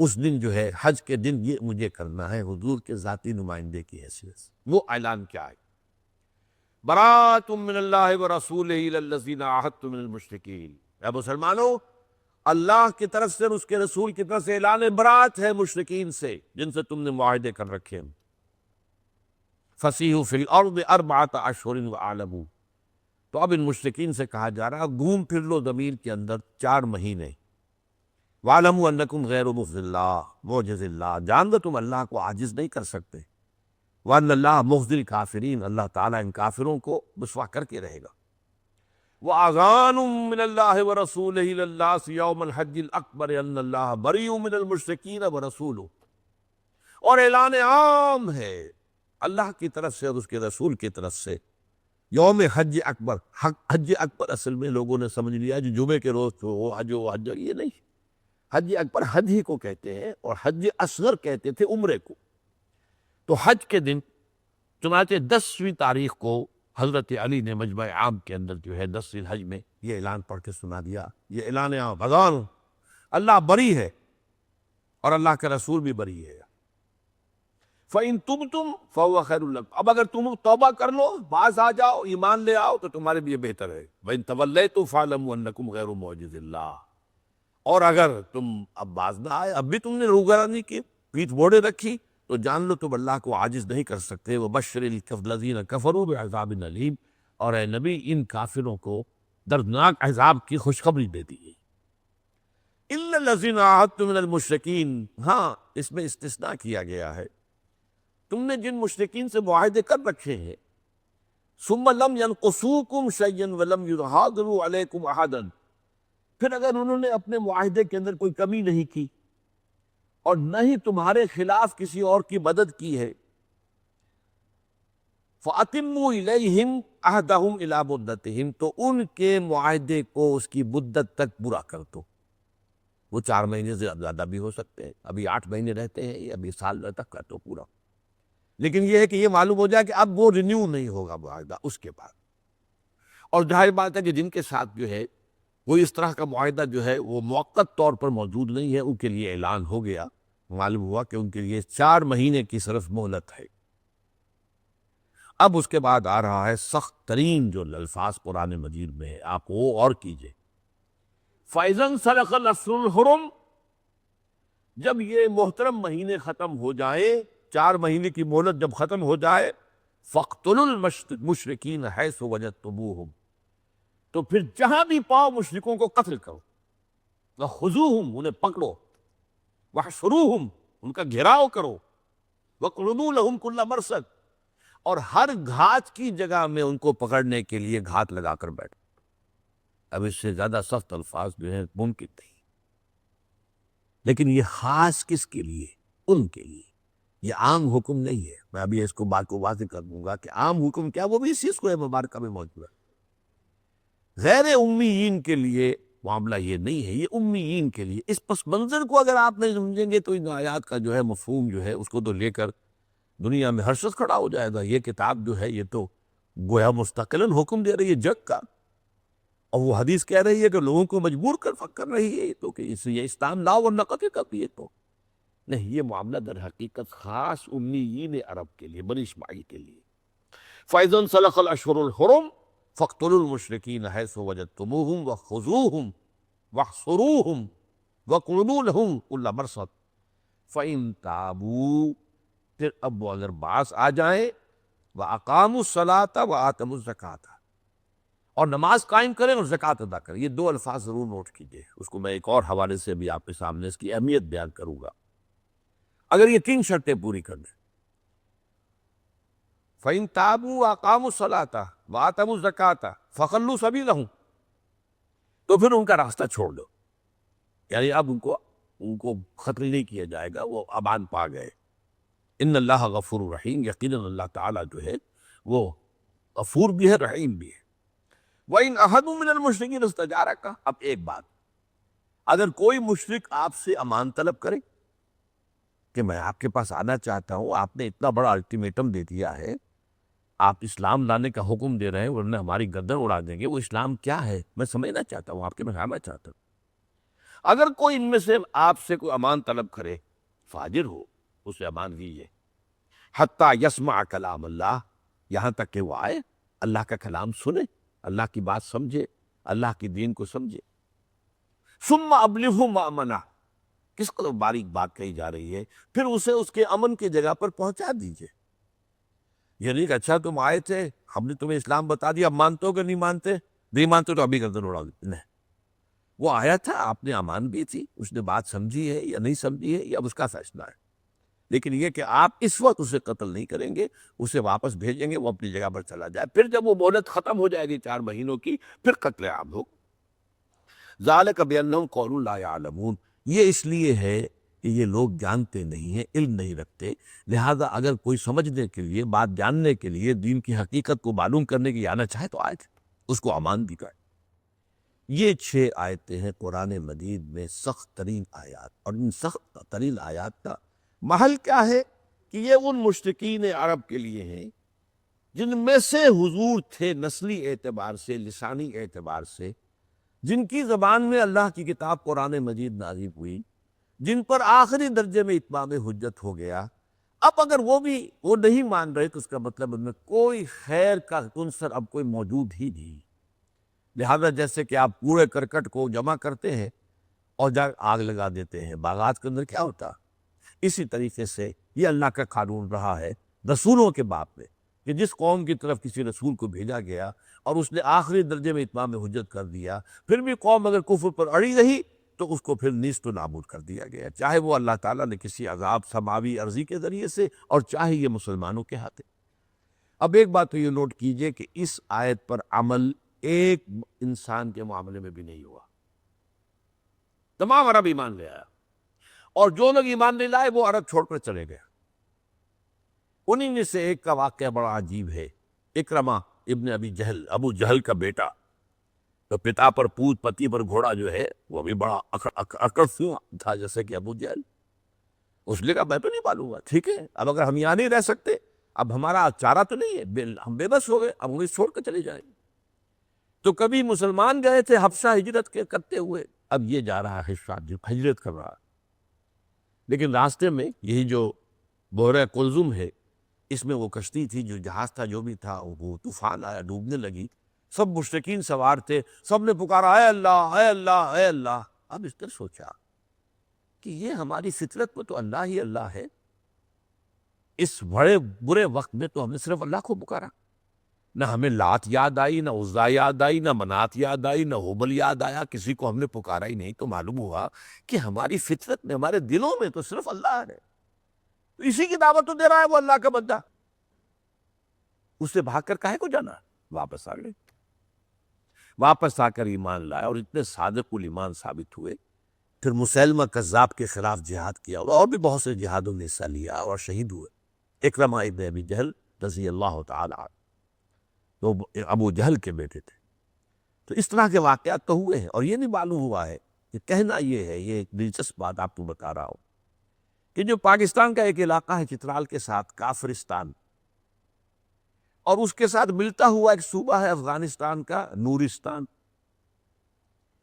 اس دن جو ہے حج کے دن یہ مجھے کرنا ہے حضور کے ذاتی نمائندے کی حیثیت سے۔ وہ اعلان کیا ہے؟ برات من اللہ ورسولہ الی الذین عاہدتم من المشرکین۔ اے مسلمانوں، اللہ کی طرف سے اور اس کے رسول کی طرف سے اعلان برات ہے مشرکین سے جن سے تم نے معاہدے کر رکھے ہیں۔ فسیحوا فی الارض 4 اشہر واعلموا، تو اب ان مشرکین سے کہا جا رہا گھوم پھر لو زمین کے اندر 4 مہینے۔ وَاعْلَمُوا أَنَّكُمْ غَيْرُ مُخْزِ اللَّهِ، معجز اللہ، جان دو تم اللہ کو عاجز نہیں کر سکتے۔ وَأَنَّ اللَّهَ مُخْزِي الْكَافِرِينَ، اللہ تعالیٰ ان کافروں کو رسوا کر کے رہے گا۔ وَأَذَانٌ مِّنَ اللَّهِ وَرَسُولِهِ إِلَى النَّاسِ يَوْمَ الْحَجِّ الْأَكْبَرِ أَنَّ اللَّهَ بَرِيءٌ مِّنَ الْمُشْرِكِينَ وَرَسُولُهُ، اور اعلان عام ہے اللہ کی طرف سے اور اس کے رسول کی طرف سے یوم حج اکبر۔ حج اکبر اصل میں لوگوں نے سمجھ لیا جو جمعے کے روز تو وہ حج، یہ نہیں، حج اکبر حج ہی کو کہتے ہیں، اور حج اصغر کہتے تھے عمرے کو۔ تو حج کے دن چنانچہ 10ویں تاریخ کو حضرت علی نے مجمع عام کے اندر جو ہے 10 الحج میں یہ اعلان پڑھ کے سنا دیا، یہ اعلان عام، غزان اللہ بری ہے اور اللہ کا رسول بھی بری ہے۔ فَإِن تُبْتُمْ فَهُوَ خَيْرٌ لَكُمْ، اب اگر تم توبہ کر لو، باز آ جاؤ، ایمان لے آؤ تو تمہارے لیے بہتر ہے۔ وَإِن تَوَلَّيْتُمْ فَاعْلَمُوا أَنَّكُمْ غَيْرُ مُعْجِزِ اللَّهِ، اور اگر تم اب باز نہ آئے، اب بھی تم نے روگرانی کی، پیٹھ موڑے رکھی، تو جان لو تم اللہ کو عاجز نہیں کر سکتے۔ وَبَشِّرِ الَّذِينَ كَفَرُوا بِعَذَابٍ أَلِيمٍ، اور اے نبی ان کافروں کو دردناک عذاب کی خوشخبری دے دیجیے۔ إِلَّا الَّذِينَ عَاهَدتُّم مِّنَ الْمُشْرِكِينَ، ہاں اس میں استثناء کیا گیا ہے، تم نے جن مشرکین سے معاہدے کر رکھے ہیں، ثم لم ينقصوكم شيئا ولم يظاهروا عليكم احدا، پھر اگر انہوں نے اپنے معاہدے کے اندر کوئی کمی نہیں کی اور نہ ہی تمہارے خلاف کسی اور کی مدد کی ہے، فَأَتِمُّوا إِلَيْهِمْ عَهْدَهُمْ إِلَى مُدَّتِهِمْ، تو ان کے معاہدے کو اس کی مدت تک پورا کر دو۔ وہ 4 مہینے سے زیادہ بھی ہو سکتے ہیں، ابھی 8 مہینے رہتے ہیں، ابھی سال تک کر دو پورا، لیکن یہ ہے کہ یہ معلوم ہو جائے کہ اب وہ رینیو نہیں ہوگا معاہدہ اس کے بعد۔ اور ظاہر بات ہے کہ جن کے ساتھ جو ہے کوئی اس طرح کا معاہدہ جو ہے وہ موقت طور پر موجود نہیں ہے، ان کے لیے اعلان ہو گیا، معلوم ہوا کہ ان کے لیے 4 مہینے کی صرف مہلت ہے۔ اب اس کے بعد آ رہا ہے سخت ترین جو الفاظ قرآن مجید میں ہے، آپ وہ اور کیجئے۔ فَإِذَا انسَلَخَ الْأَشْهُرُ الْحُرُمُ، جب یہ محترم مہینے ختم ہو جائیں، 4 مہینے کی مہلت جب ختم ہو جائے، فَاقْتُلُوا الْمُشْرِكِينَ حَيْثُ وَجَدتُّمُوهُمْ، تو پھر جہاں بھی پاؤ مشرکوں کو قتل کرو، وَخُذُوهُمْ، انہیں پکڑو، وَاحْصُرُوهُمْ، ان کا گھیراؤ کرو، وَاقْعُدُوا لَهُمْ كُلَّ مَرْصَدٍ، اور ہر گھات کی جگہ میں ان کو پکڑنے کے لیے گھات لگا کر بیٹھو۔ اب اس سے زیادہ سخت الفاظ جو ہیں ممکن نہیں، لیکن یہ خاص کس کے لیے؟ ان کے لیے، یہ عام حکم نہیں ہے۔ میں ابھی اس کو بات کو واضح کر دوں گا کہ عام حکم کیا، وہ بھی اس چیز کو مبارکہ میں موجود ہے۔ غیر امیین کے لیے معاملہ یہ نہیں ہے، یہ امیین کے لیے۔ اس پس منظر کو اگر آپ نہیں سمجھیں گے تو ان آیات کا جو ہے مفہوم جو ہے اس کو تو لے کر دنیا میں ہر شخص کھڑا ہو جائے گا۔ یہ کتاب جو ہے یہ تو گویا مستقلاً حکم دے رہی ہے جگ کا، اور وہ حدیث کہہ رہی ہے کہ لوگوں کو مجبور کر رہی ہے، تو کہ یہ اسلام لاؤ اور نقل کرتی ہے، تو نہیں، یہ معاملہ در حقیقت خاص امیین عرب کے لیے، بنی اسماعیل کے لیے۔ فَإِذَا انسَلَخَ الْأَشْهُرُ الْحُرُمُ فَاقْتُلُوا الْمُشْرِكِينَ حَيْثُ وَجَدتُّمُوهُمْ وَخُذُوهُمْ وَاحْصُرُوهُمْ وَاقْعُدُوا لَهُمْ كُلَّ مَرْصَدٍ فَإِن تَابُوا، پھر اب وہ اگر باز آ جائیں، وَأَقَامُوا الصَّلَاةَ وَآتَوُا الزَّكَاةَ، اور نماز قائم کریں اور زکوٰۃ ادا کریں۔ یہ 2 الفاظ ضرور نوٹ کیجئے، اس کو میں ایک اور حوالے سے بھی آپ کے سامنے اس کی اہمیت بیان کروں گا۔ اگر یہ 3 شرطیں پوری کر دیں، فَإِن تَابُوا وَأَقَامُوا الصَّلَاةَ وَآتَوُا الزَّكَاةَ فَخَلُّوا سَبِيلَهُمْ، تو پھر ان کا راستہ چھوڑ دو، یعنی اب ان کو قتل نہیں کیا جائے گا، وہ امان پا گئے۔ ان اللہ غفور رحیم، یقیناً اللہ تعالیٰ جو ہے وہ غفور بھی ہے، رحیم بھی ہے۔ وَإِنْ أَحَدٌ مِّنَ الْمُشْرِكِينَ اسْتَجَارَكَ، اب ایک بات، اگر کوئی مشرک آپ سے امان طلب کرے کہ میں آپ کے پاس آنا چاہتا ہوں، آپ نے اتنا بڑا الٹیمیٹم دے دیا ہے، آپ اسلام لانے کا حکم دے رہے ہیں ورنہ ہماری گردن اڑا دیں گے، وہ اسلام کیا ہے میں سمجھنا چاہتا ہوں، آپ کے میں آنا چاہتا ہوں۔ اگر کوئی ان میں سے آپ سے کوئی امان طلب کرے، فاجر ہو، اسے امان دیجیے، حتیٰ یسمع کلام اللہ، یہاں تک کہ وہ آئے، اللہ کا کلام سنے، اللہ کی بات سمجھے، اللہ کی دین کو سمجھے۔ ثم ابلغہ مأمنہ، کس قدر باریک بات کہی جا رہی ہے، پھر اسے اس کے امن کی جگہ پر پہنچا دیجیے۔ یہ نہیں کہ اچھا تم آئے تھے، ہم نے تمہیں اسلام بتا دیا، اب مانتے ہو کہ نہیں مانتے؟ نہیں مانتے تو ابھی گردن اڑا دیتے، نہیں، وہ آیا تھا، آپ نے امان بھی تھی، اس نے بات سمجھی ہے یا نہیں سمجھی ہے، یہ اب اس کا فیصلہ ہے، لیکن یہ کہ آپ اس وقت اسے قتل نہیں کریں گے، اسے واپس بھیجیں گے، وہ اپنی جگہ پر چلا جائے، پھر جب وہ مہلت ختم ہو جائے گی 4 مہینوں کی، پھر قتل عام ہو۔ ذالک بانہم قوم لا یعلمون، یہ اس لیے ہے کہ یہ لوگ جانتے نہیں ہیں، علم نہیں رکھتے، لہذا اگر کوئی سمجھنے کے لیے، بات جاننے کے لیے، دین کی حقیقت کو معلوم کرنے کی آنا چاہے تو آئے تھے، اس کو امان بھی کرے۔ یہ 6 آیتیں ہیں قرآن مجید میں، سخت ترین آیات، اور ان سخت ترین آیات کا محل کیا ہے کہ یہ ان مشرکین عرب کے لیے ہیں جن میں سے حضور تھے نسلی اعتبار سے، لسانی اعتبار سے، جن کی زبان میں اللہ کی کتاب قرآن مجید نازل ہوئی، جن پر آخری درجے میں اتمام حجت ہو گیا۔ اب اگر وہ نہیں مان رہے تو اس کا مطلب ان میں کوئی خیر کا عنصر اب کوئی موجود ہی نہیں۔ لہذا جیسے کہ آپ کوڑے کرکٹ کو جمع کرتے ہیں اور جا آگ لگا دیتے ہیں۔ باغات کے اندر کیا ہوتا؟ اسی طریقے سے یہ اللہ کا قانون رہا ہے رسولوں کے باب میں، کہ جس قوم کی طرف کسی رسول کو بھیجا گیا اور اس نے آخری درجے میں اتمام حجت کر دیا، پھر بھی قوم اگر کفر پر اڑی رہی تو اس کو پھر نیست و نابود کر دیا گیا، چاہے وہ اللہ تعالیٰ نے کسی عذاب سماوی عرضی کے ذریعے سے اور چاہے یہ مسلمانوں کے ہاتھ۔ اب ایک بات تو یہ نوٹ کیجئے کہ اس آیت پر عمل ایک انسان کے معاملے میں بھی نہیں ہوا، تمام عرب ایمان لے آیا، اور جو لوگ ایمان نہیں لائے وہ عرب چھوڑ کر چلے گئے۔ انہی میں سے ایک کا واقعہ بڑا عجیب ہے، اکرمہ ابن ابی جہل، ابو جہل کا بیٹا، تو پتا پر پوت پتی پر گھوڑا جو ہے وہ بھی بڑا اکڑ تھا جیسے کہ ابو جہل۔ اس نے کہا میں تو نہیں معلوم ہوا، ٹھیک ہے اب اگر ہم یہاں نہیں رہ سکتے، اب ہمارا چارہ تو نہیں ہے، ہم بے بس ہو گئے، اب ہم چھوڑ کر چلے جائیں گے۔ تو کبھی مسلمان گئے تھے حبشہ ہجرت کے کرتے ہوئے، اب یہ جا رہا ہے ہجرت کر رہا، لیکن راستے میں یہی جو بحیرہ قلزم ہے اس میں وہ کشتی تھی، جو جہاز تھا، جو بھی تھا، وہ طوفان آیا، ڈوبنے لگی، سب مشرکین سوار تھے، سب نے پکارا اے اللہ اے اللہ اے اللہ۔ اب اس نے سوچا کہ یہ ہماری فطرت میں تو اللہ ہی اللہ ہے، اس بڑے برے وقت میں تو ہم نے صرف اللہ کو پکارا، نہ ہمیں لات یاد آئی، نہ عزا یاد آئی، نہ منات یاد آئی، نہ ہبل یاد آیا، کسی کو ہم نے پکارا ہی نہیں۔ تو معلوم ہوا کہ ہماری فطرت میں، ہمارے دلوں میں تو صرف اللہ ہے، تو اسی کی دعوت تو دے رہا ہے وہ اللہ کا بندہ، اس سے بھاگ کر کاہے کو جانا؟ واپس آ گئے، واپس آ کر ایمان لائے اور اتنے صادق الایمان ثابت ہوئے۔ پھر مسیلمہ کذاب کے خلاف جہاد کیا اور بھی بہت سے جہادوں میں حصہ لیا اور شہید ہوئے۔ اکرمہ ابن ابی جہل رضی اللہ تعالی عنہ تو ابو جہل کے بیٹے تھے۔ تو اس طرح کے واقعات تو ہوئے ہیں، اور یہ نہیں معلوم ہوا ہے کہ کہنا یہ ہے، یہ ایک دلچسپ بات آپ کو بتا رہا ہوں، کہ جو پاکستان کا ایک علاقہ ہے چترال کے ساتھ کافرستان، اور اس کے ساتھ ملتا ہوا ایک صوبہ ہے افغانستان کا نورستان،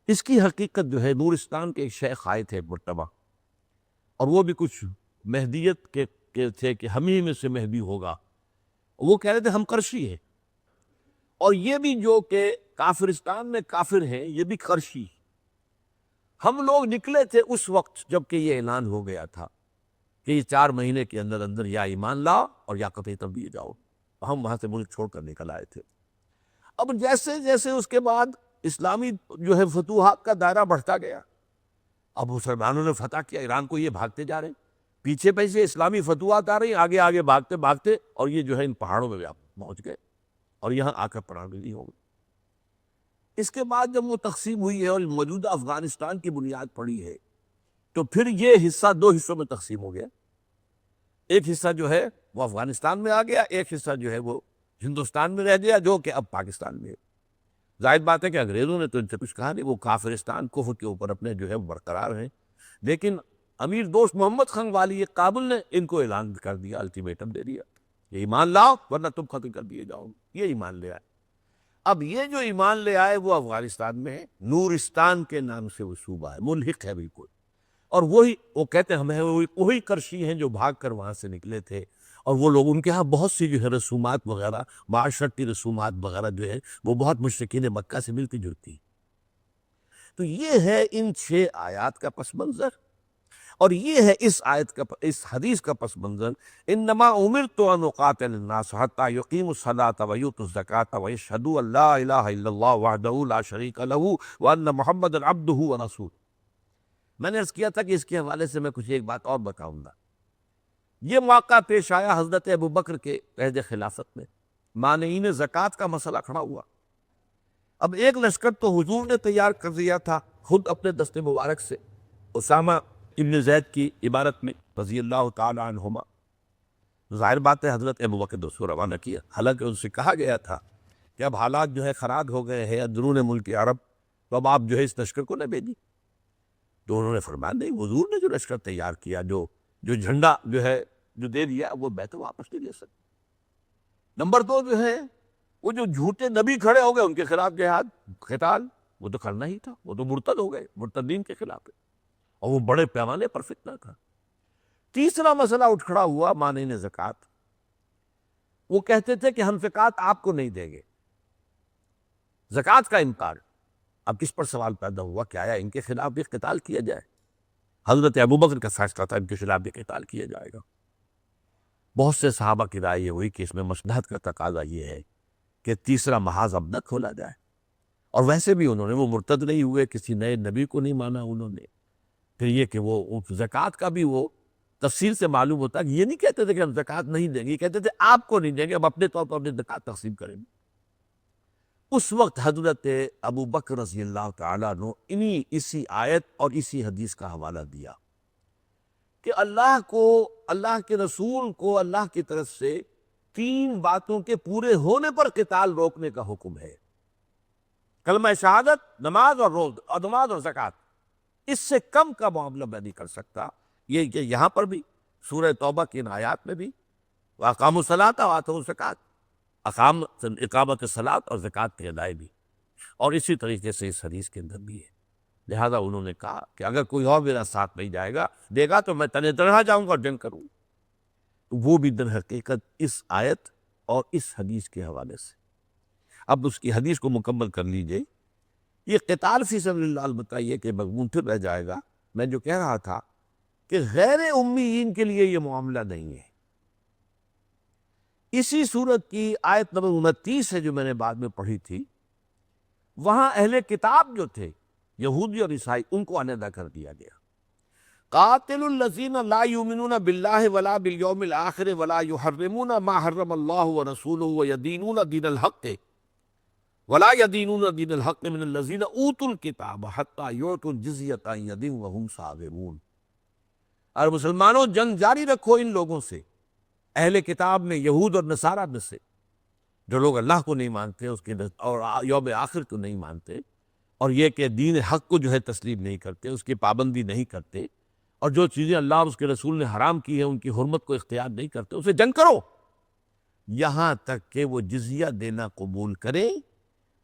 اس کی حقیقت جو ہے نورستان کے ایک شیخ آئے تھے مرتبہ، اور وہ بھی کچھ مہدیت کے تھے کہ ہم ہی میں سے مہدی ہوگا، وہ کہہ رہے تھے ہم قرشی ہیں، اور یہ بھی جو کہ کافرستان میں کافر ہیں یہ بھی قرشی۔ ہم لوگ نکلے تھے اس وقت جب کہ یہ اعلان ہو گیا تھا کہ یہ 4 مہینے کے اندر اندر یا ایمان لاؤ اور یا قطعی تبدیل جاؤ، ہم وہاں سے ملک چھوڑ کر نکل آئے تھے۔ اب جیسے جیسے اس کے بعد اسلامی جو ہے فتوحات کا دائرہ بڑھتا گیا، اب مسلمانوں نے فتح کیا ایران کو، یہ بھاگتے جا رہے ہیں، پیچھے پیچھے اسلامی فتوحات آ رہی ہیں، آگے آگے بھاگتے بھاگتے، اور یہ جو ہے ان پہاڑوں میں پہنچ گئے اور یہاں آ کر پناہ گزین ہو گئے۔ اس کے بعد جب وہ تقسیم ہوئی ہے اور موجودہ افغانستان کی بنیاد پڑی ہے، تو پھر یہ حصہ 2 حصوں میں تقسیم ہو گیا، ایک حصہ جو ہے وہ افغانستان میں آ گیا، ایک حصہ جو ہے وہ ہندوستان میں رہ گیا، جو کہ اب پاکستان میں ہے۔ ظاہر بات ہے کہ انگریزوں نے تو ان سے کچھ کہا نہیں، وہ کافرستان کفر کے اوپر اپنے جو ہے برقرار ہیں، لیکن امیر دوست محمد خان والی کابل نے ان کو اعلان کر دیا، الٹیمیٹم دے دیا، یہ ایمان لاؤ ورنہ تم ختم کر دیے جاؤ گے۔ یہ ایمان لے آئے۔ اب یہ جو ایمان لے آئے وہ افغانستان میں ہے، نورستان کے نام سے وہ صوبہ ہے، ملحق ہے بالکل، اور وہی وہ کہتے ہیں ہمیں وہی کرشی ہیں جو بھاگ کر وہاں سے نکلے تھے، اور وہ لوگ ان کے ہاں بہت سی جو ہے رسومات وغیرہ، معاشرتی رسومات وغیرہ جو ہے وہ بہت مشرکین مکہ سے ملتی جلتی۔ تو یہ ہے ان 6 آیات کا پس منظر، اور یہ ہے اس آیت کا، اس حدیث کا پس منظر، انما امرت ان اقاتل الناس حتى يقيموا الصلاة ويؤتوا الزكاة ويشهدوا ان لا اله الا الله وحده لا شريك له وان محمدا عبده ورسوله۔ میں نے عرض کیا تھا کہ اس کے حوالے سے میں کچھ ایک بات اور بتاؤں گا۔ یہ موقع پیش آیا حضرت ابوبکر کے عہد خلافت میں، مانعین زکوٰۃ کا مسئلہ کھڑا ہوا۔ اب ایک لشکر تو حضور نے تیار کر دیا تھا خود اپنے دست مبارک سے، اسامہ ابن زید کی عبارت میں رضی اللہ تعالی عنہما۔ ظاہر بات ہے حضرت ابوبکر نے اس کو روانہ کیا، حالانکہ ان سے کہا گیا تھا کہ اب حالات جو ہے خراب ہو گئے ہیں اندرون ملک عرب، تو اب آپ جو ہے اس لشکر کو نہ بھیجی۔ تو انہوں نے فرمایا نہیں، حضور نے جو لشکر تیار کیا، جو جھنڈا جو ہے جو دے دیا، وہ میں تو واپس نہیں لے سکتا۔ نمبر 2 جو ہے وہ جو جھوٹے نبی کھڑے ہو گئے ان کے خلاف جہاد قتال وہ تو کرنا ہی تھا، وہ تو مرتد ہو گئے، مرتدین کے خلاف ہے، اور وہ بڑے پیمانے پر فتنہ تھا۔ تیسرا مسئلہ اٹھ کھڑا ہوا مانعین زکوٰۃ۔ وہ کہتے تھے کہ ہم زکوٰۃ آپ کو نہیں دیں گے، زکوٰۃ کا انکار۔ اب کس پر سوال پیدا ہوا کہ آیا ان کے خلاف بھی قتال کیا جائے؟ حضرت ابوبکر کا فیصلہ تھا ان کے خلاف بھی قتال کیا جائے گا۔ بہت سے صحابہ کی رائے یہ ہوئی کہ اس میں مصلحت کا تقاضا یہ ہے کہ تیسرا محاذ اب نہ کھولا جائے، اور ویسے بھی انہوں نے وہ مرتد نہیں ہوئے، کسی نئے نبی کو نہیں مانا انہوں نے۔ پھر یہ کہ وہ زکوٰۃ کا بھی وہ تفصیل سے معلوم ہوتا کہ یہ نہیں کہتے تھے کہ ہم زکوٰۃ نہیں دیں گے، یہ کہتے تھے آپ کو نہیں دیں گے، ہم اپنے طور پر اپنی زکوٰۃ تقسیم کریں گے۔ اس وقت حضرت ابو بکر رضی اللہ تعالیٰ نے اسی آیت اور اسی حدیث کا حوالہ دیا کہ اللہ کو، اللہ کے رسول کو اللہ کی طرف سے 3 باتوں کے پورے ہونے پر قتال روکنے کا حکم ہے: کلمہ شہادت، نماز اور زکوٰۃ۔ اس سے کم کا معاملہ میں نہیں کر سکتا۔ یہ کہ یہاں پر بھی سورہ توبہ کی ان آیات میں بھی وَأَقَامُوا الصَّلَاةَ وَآتَوُا الزَّکَاةَ، اقامت صلاۃ اور زکوٰۃ کی ادائیگی، اور اسی طریقے سے اس حدیث کے اندر بھی ہے۔ لہذا انہوں نے کہا کہ اگر کوئی اور میرا ساتھ نہیں جائے گا دے گا تو میں تنہا جاؤں گا اور جنگ کروں گا۔ تو وہ بھی در حقیقت اس آیت اور اس حدیث کے حوالے سے۔ اب اس کی حدیث کو مکمل کر لیجئے۔ یہ قتال فی سبیل اللہ البتہ یہ کہ مضمون پھر رہ جائے گا، میں جو کہہ رہا تھا کہ غیر امیین کے لیے یہ معاملہ نہیں ہے۔ اسی صورت کی آیت نمبر 29 ہے جو میں نے بعد میں پڑھی تھی، وہاں اہل کتاب جو تھے یہودی اور عیسائی، ان کو علیحدہ کر دیا گیا۔ قاتل الذین لا یؤمنون باللہ ولا بالیوم الآخر ولا یحرمون ما حرم اللہ ورسولہ ویدینون دین الحق ولا یدینون دین الحق من الذین اوتوا الکتاب حتی یعطوا الجزیۃ عن ید وہم صاغرون۔ اور مسلمانوں جنگ جاری رکھو ان لوگوں سے، اہل کتاب میں، یہود اور نصارہ میں سے، جو لوگ اللہ کو نہیں مانتے اس کے اور یوم آخر کو نہیں مانتے، اور یہ کہ دین حق کو جو ہے تسلیم نہیں کرتے، اس کی پابندی نہیں کرتے، اور جو چیزیں اللہ اور اس کے رسول نے حرام کی ہیں ان کی حرمت کو اختیار نہیں کرتے، اسے جنگ کرو یہاں تک کہ وہ جزیہ دینا قبول کریں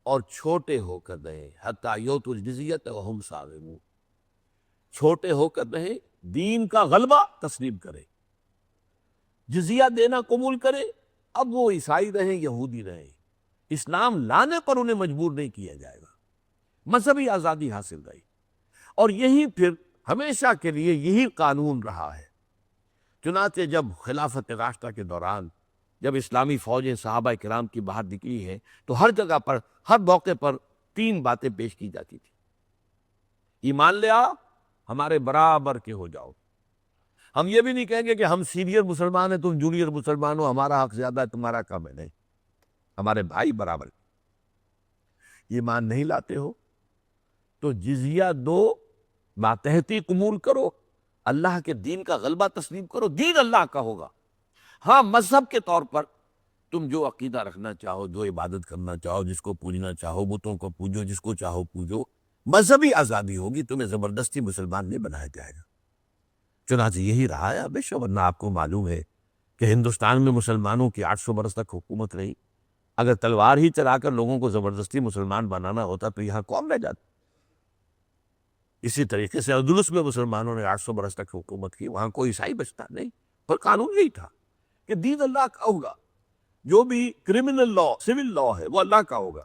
اور چھوٹے ہو کر رہیں، حتی یؤتوا الجزیۃ وہم صاغرون، چھوٹے ہو کر رہیں، دین کا غلبہ تسلیم کریں، جزیہ دینا قبول کریں۔ اب وہ عیسائی رہیں، یہودی رہیں، اسلام لانے پر انہیں مجبور نہیں کیا جائے گا، مذہبی آزادی حاصل رہی۔ اور یہی پھر ہمیشہ کے لیے یہی قانون رہا ہے۔ چنانچہ جب خلافت راشدہ کے دوران جب اسلامی فوجیں صحابہ کرام کی باہر نکلی ہیں تو ہر جگہ پر، ہر موقع پر 3 باتیں پیش کی جاتی تھی: ایمان لے آؤ، ہمارے برابر کے ہو جاؤ۔ ہم یہ بھی نہیں کہیں گے کہ ہم سینئر مسلمان ہیں تم جونیئر مسلمان ہو، ہمارا حق زیادہ ہے تمہارا کم ہے، نہیں، ہمارے بھائی برابر۔ ایمان نہیں لاتے ہو تو جزیہ دو، ماتحتی قبول کرو، اللہ کے دین کا غلبہ تسلیم کرو، دین اللہ کا ہوگا۔ ہاں، مذہب کے طور پر تم جو عقیدہ رکھنا چاہو، جو عبادت کرنا چاہو، جس کو پوجنا چاہو، بتوں کو پوجو، جس کو چاہو پوجو، مذہبی آزادی ہوگی، تمہیں زبردستی مسلمان نہیں بنایا جائے گا۔ چنانچہ یہی رہا ہے ہمیشہ، ورنہ آپ کو معلوم ہے کہ ہندوستان میں مسلمانوں کی 800 برس تک حکومت رہی۔ اگر تلوار ہی چلا کر لوگوں کو زبردستی مسلمان بنانا ہوتا تو یہاں قوم رہ جاتی۔ اسی طریقے سے اندلس میں مسلمانوں نے 800 برس تک حکومت کی، وہاں کوئی عیسائی بچتا نہیں، پر قانون یہی تھا کہ دین اللہ کا ہوگا، جو بھی کرمنل لا، سول لا ہے وہ اللہ کا ہوگا،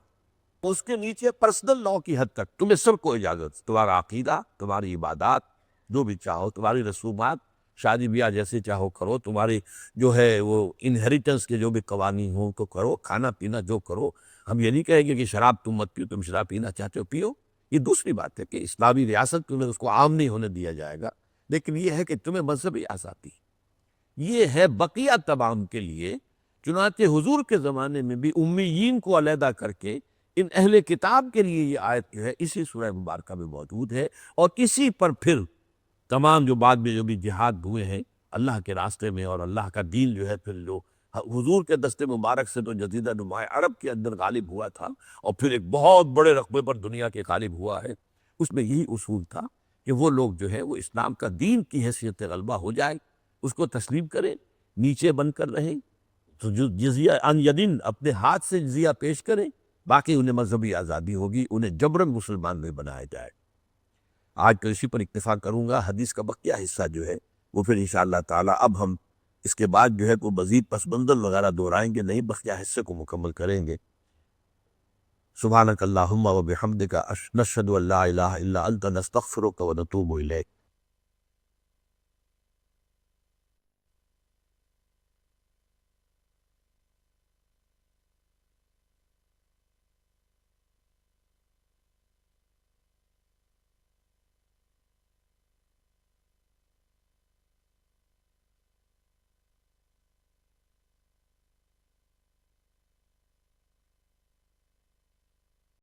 اس کے نیچے پرسنل لا کی حد تک تمہیں سب کو اجازت، تمہارا عقیدہ، تمہاری عبادات جو بھی چاہو، تمہاری رسومات، شادی بیاہ جیسے چاہو کرو، تمہاری جو ہے وہ انہیریٹنس کے جو بھی قوانین ہوں کو کرو، کھانا پینا جو کرو۔ ہم یہ نہیں کہیں گے کہ شراب تم مت پیو، تم شراب پینا چاہتے ہو پیو، یہ دوسری بات ہے کہ اسلامی ریاست تمہیں اس کو عام نہیں ہونے دیا جائے گا، لیکن یہ ہے کہ تمہیں مذہبی آزادی، یہ ہے بقیہ تمام کے لیے۔ چنانچہ حضور کے زمانے میں بھی امیین کو علیحدہ کر کے ان اہل کتاب کے لیے یہ آیت جو ہے اسی سورہ مبارکہ میں موجود ہے، اور اسی پر پھر تمام جو بعد میں جو بھی جہاد ہوئے ہیں اللہ کے راستے میں، اور اللہ کا دین جو ہے پھر جو حضور کے دست مبارک سے تو جزیرہ نما عرب کے اندر غالب ہوا تھا، اور پھر ایک بہت بڑے رقبے پر دنیا کے غالب ہوا ہے، اس میں یہی اصول تھا کہ وہ لوگ جو ہے وہ اسلام کا دین کی حیثیت غلبہ ہو جائے، اس کو تسلیم کریں، نیچے بن کر رہیں، تو جو جزیہ عن یدن اپنے ہاتھ سے جزیہ پیش کریں، باقی انہیں مذہبی آزادی ہوگی، انہیں جبراً مسلمان نہیں بنایا جائے۔ آج تو اسی پر اکتفا کروں گا، حدیث کا بقیہ حصہ جو ہے وہ پھر انشاءاللہ تعالی اب ہم اس کے بعد جو ہے وہ مزید پس منظر وغیرہ دہرائیں گے نہیں، بقیہ حصے کو مکمل کریں گے۔ سبحانک اللہم و بحمدک نشہد ان لا الہ الا انت نستغفرک و نتوب الیک.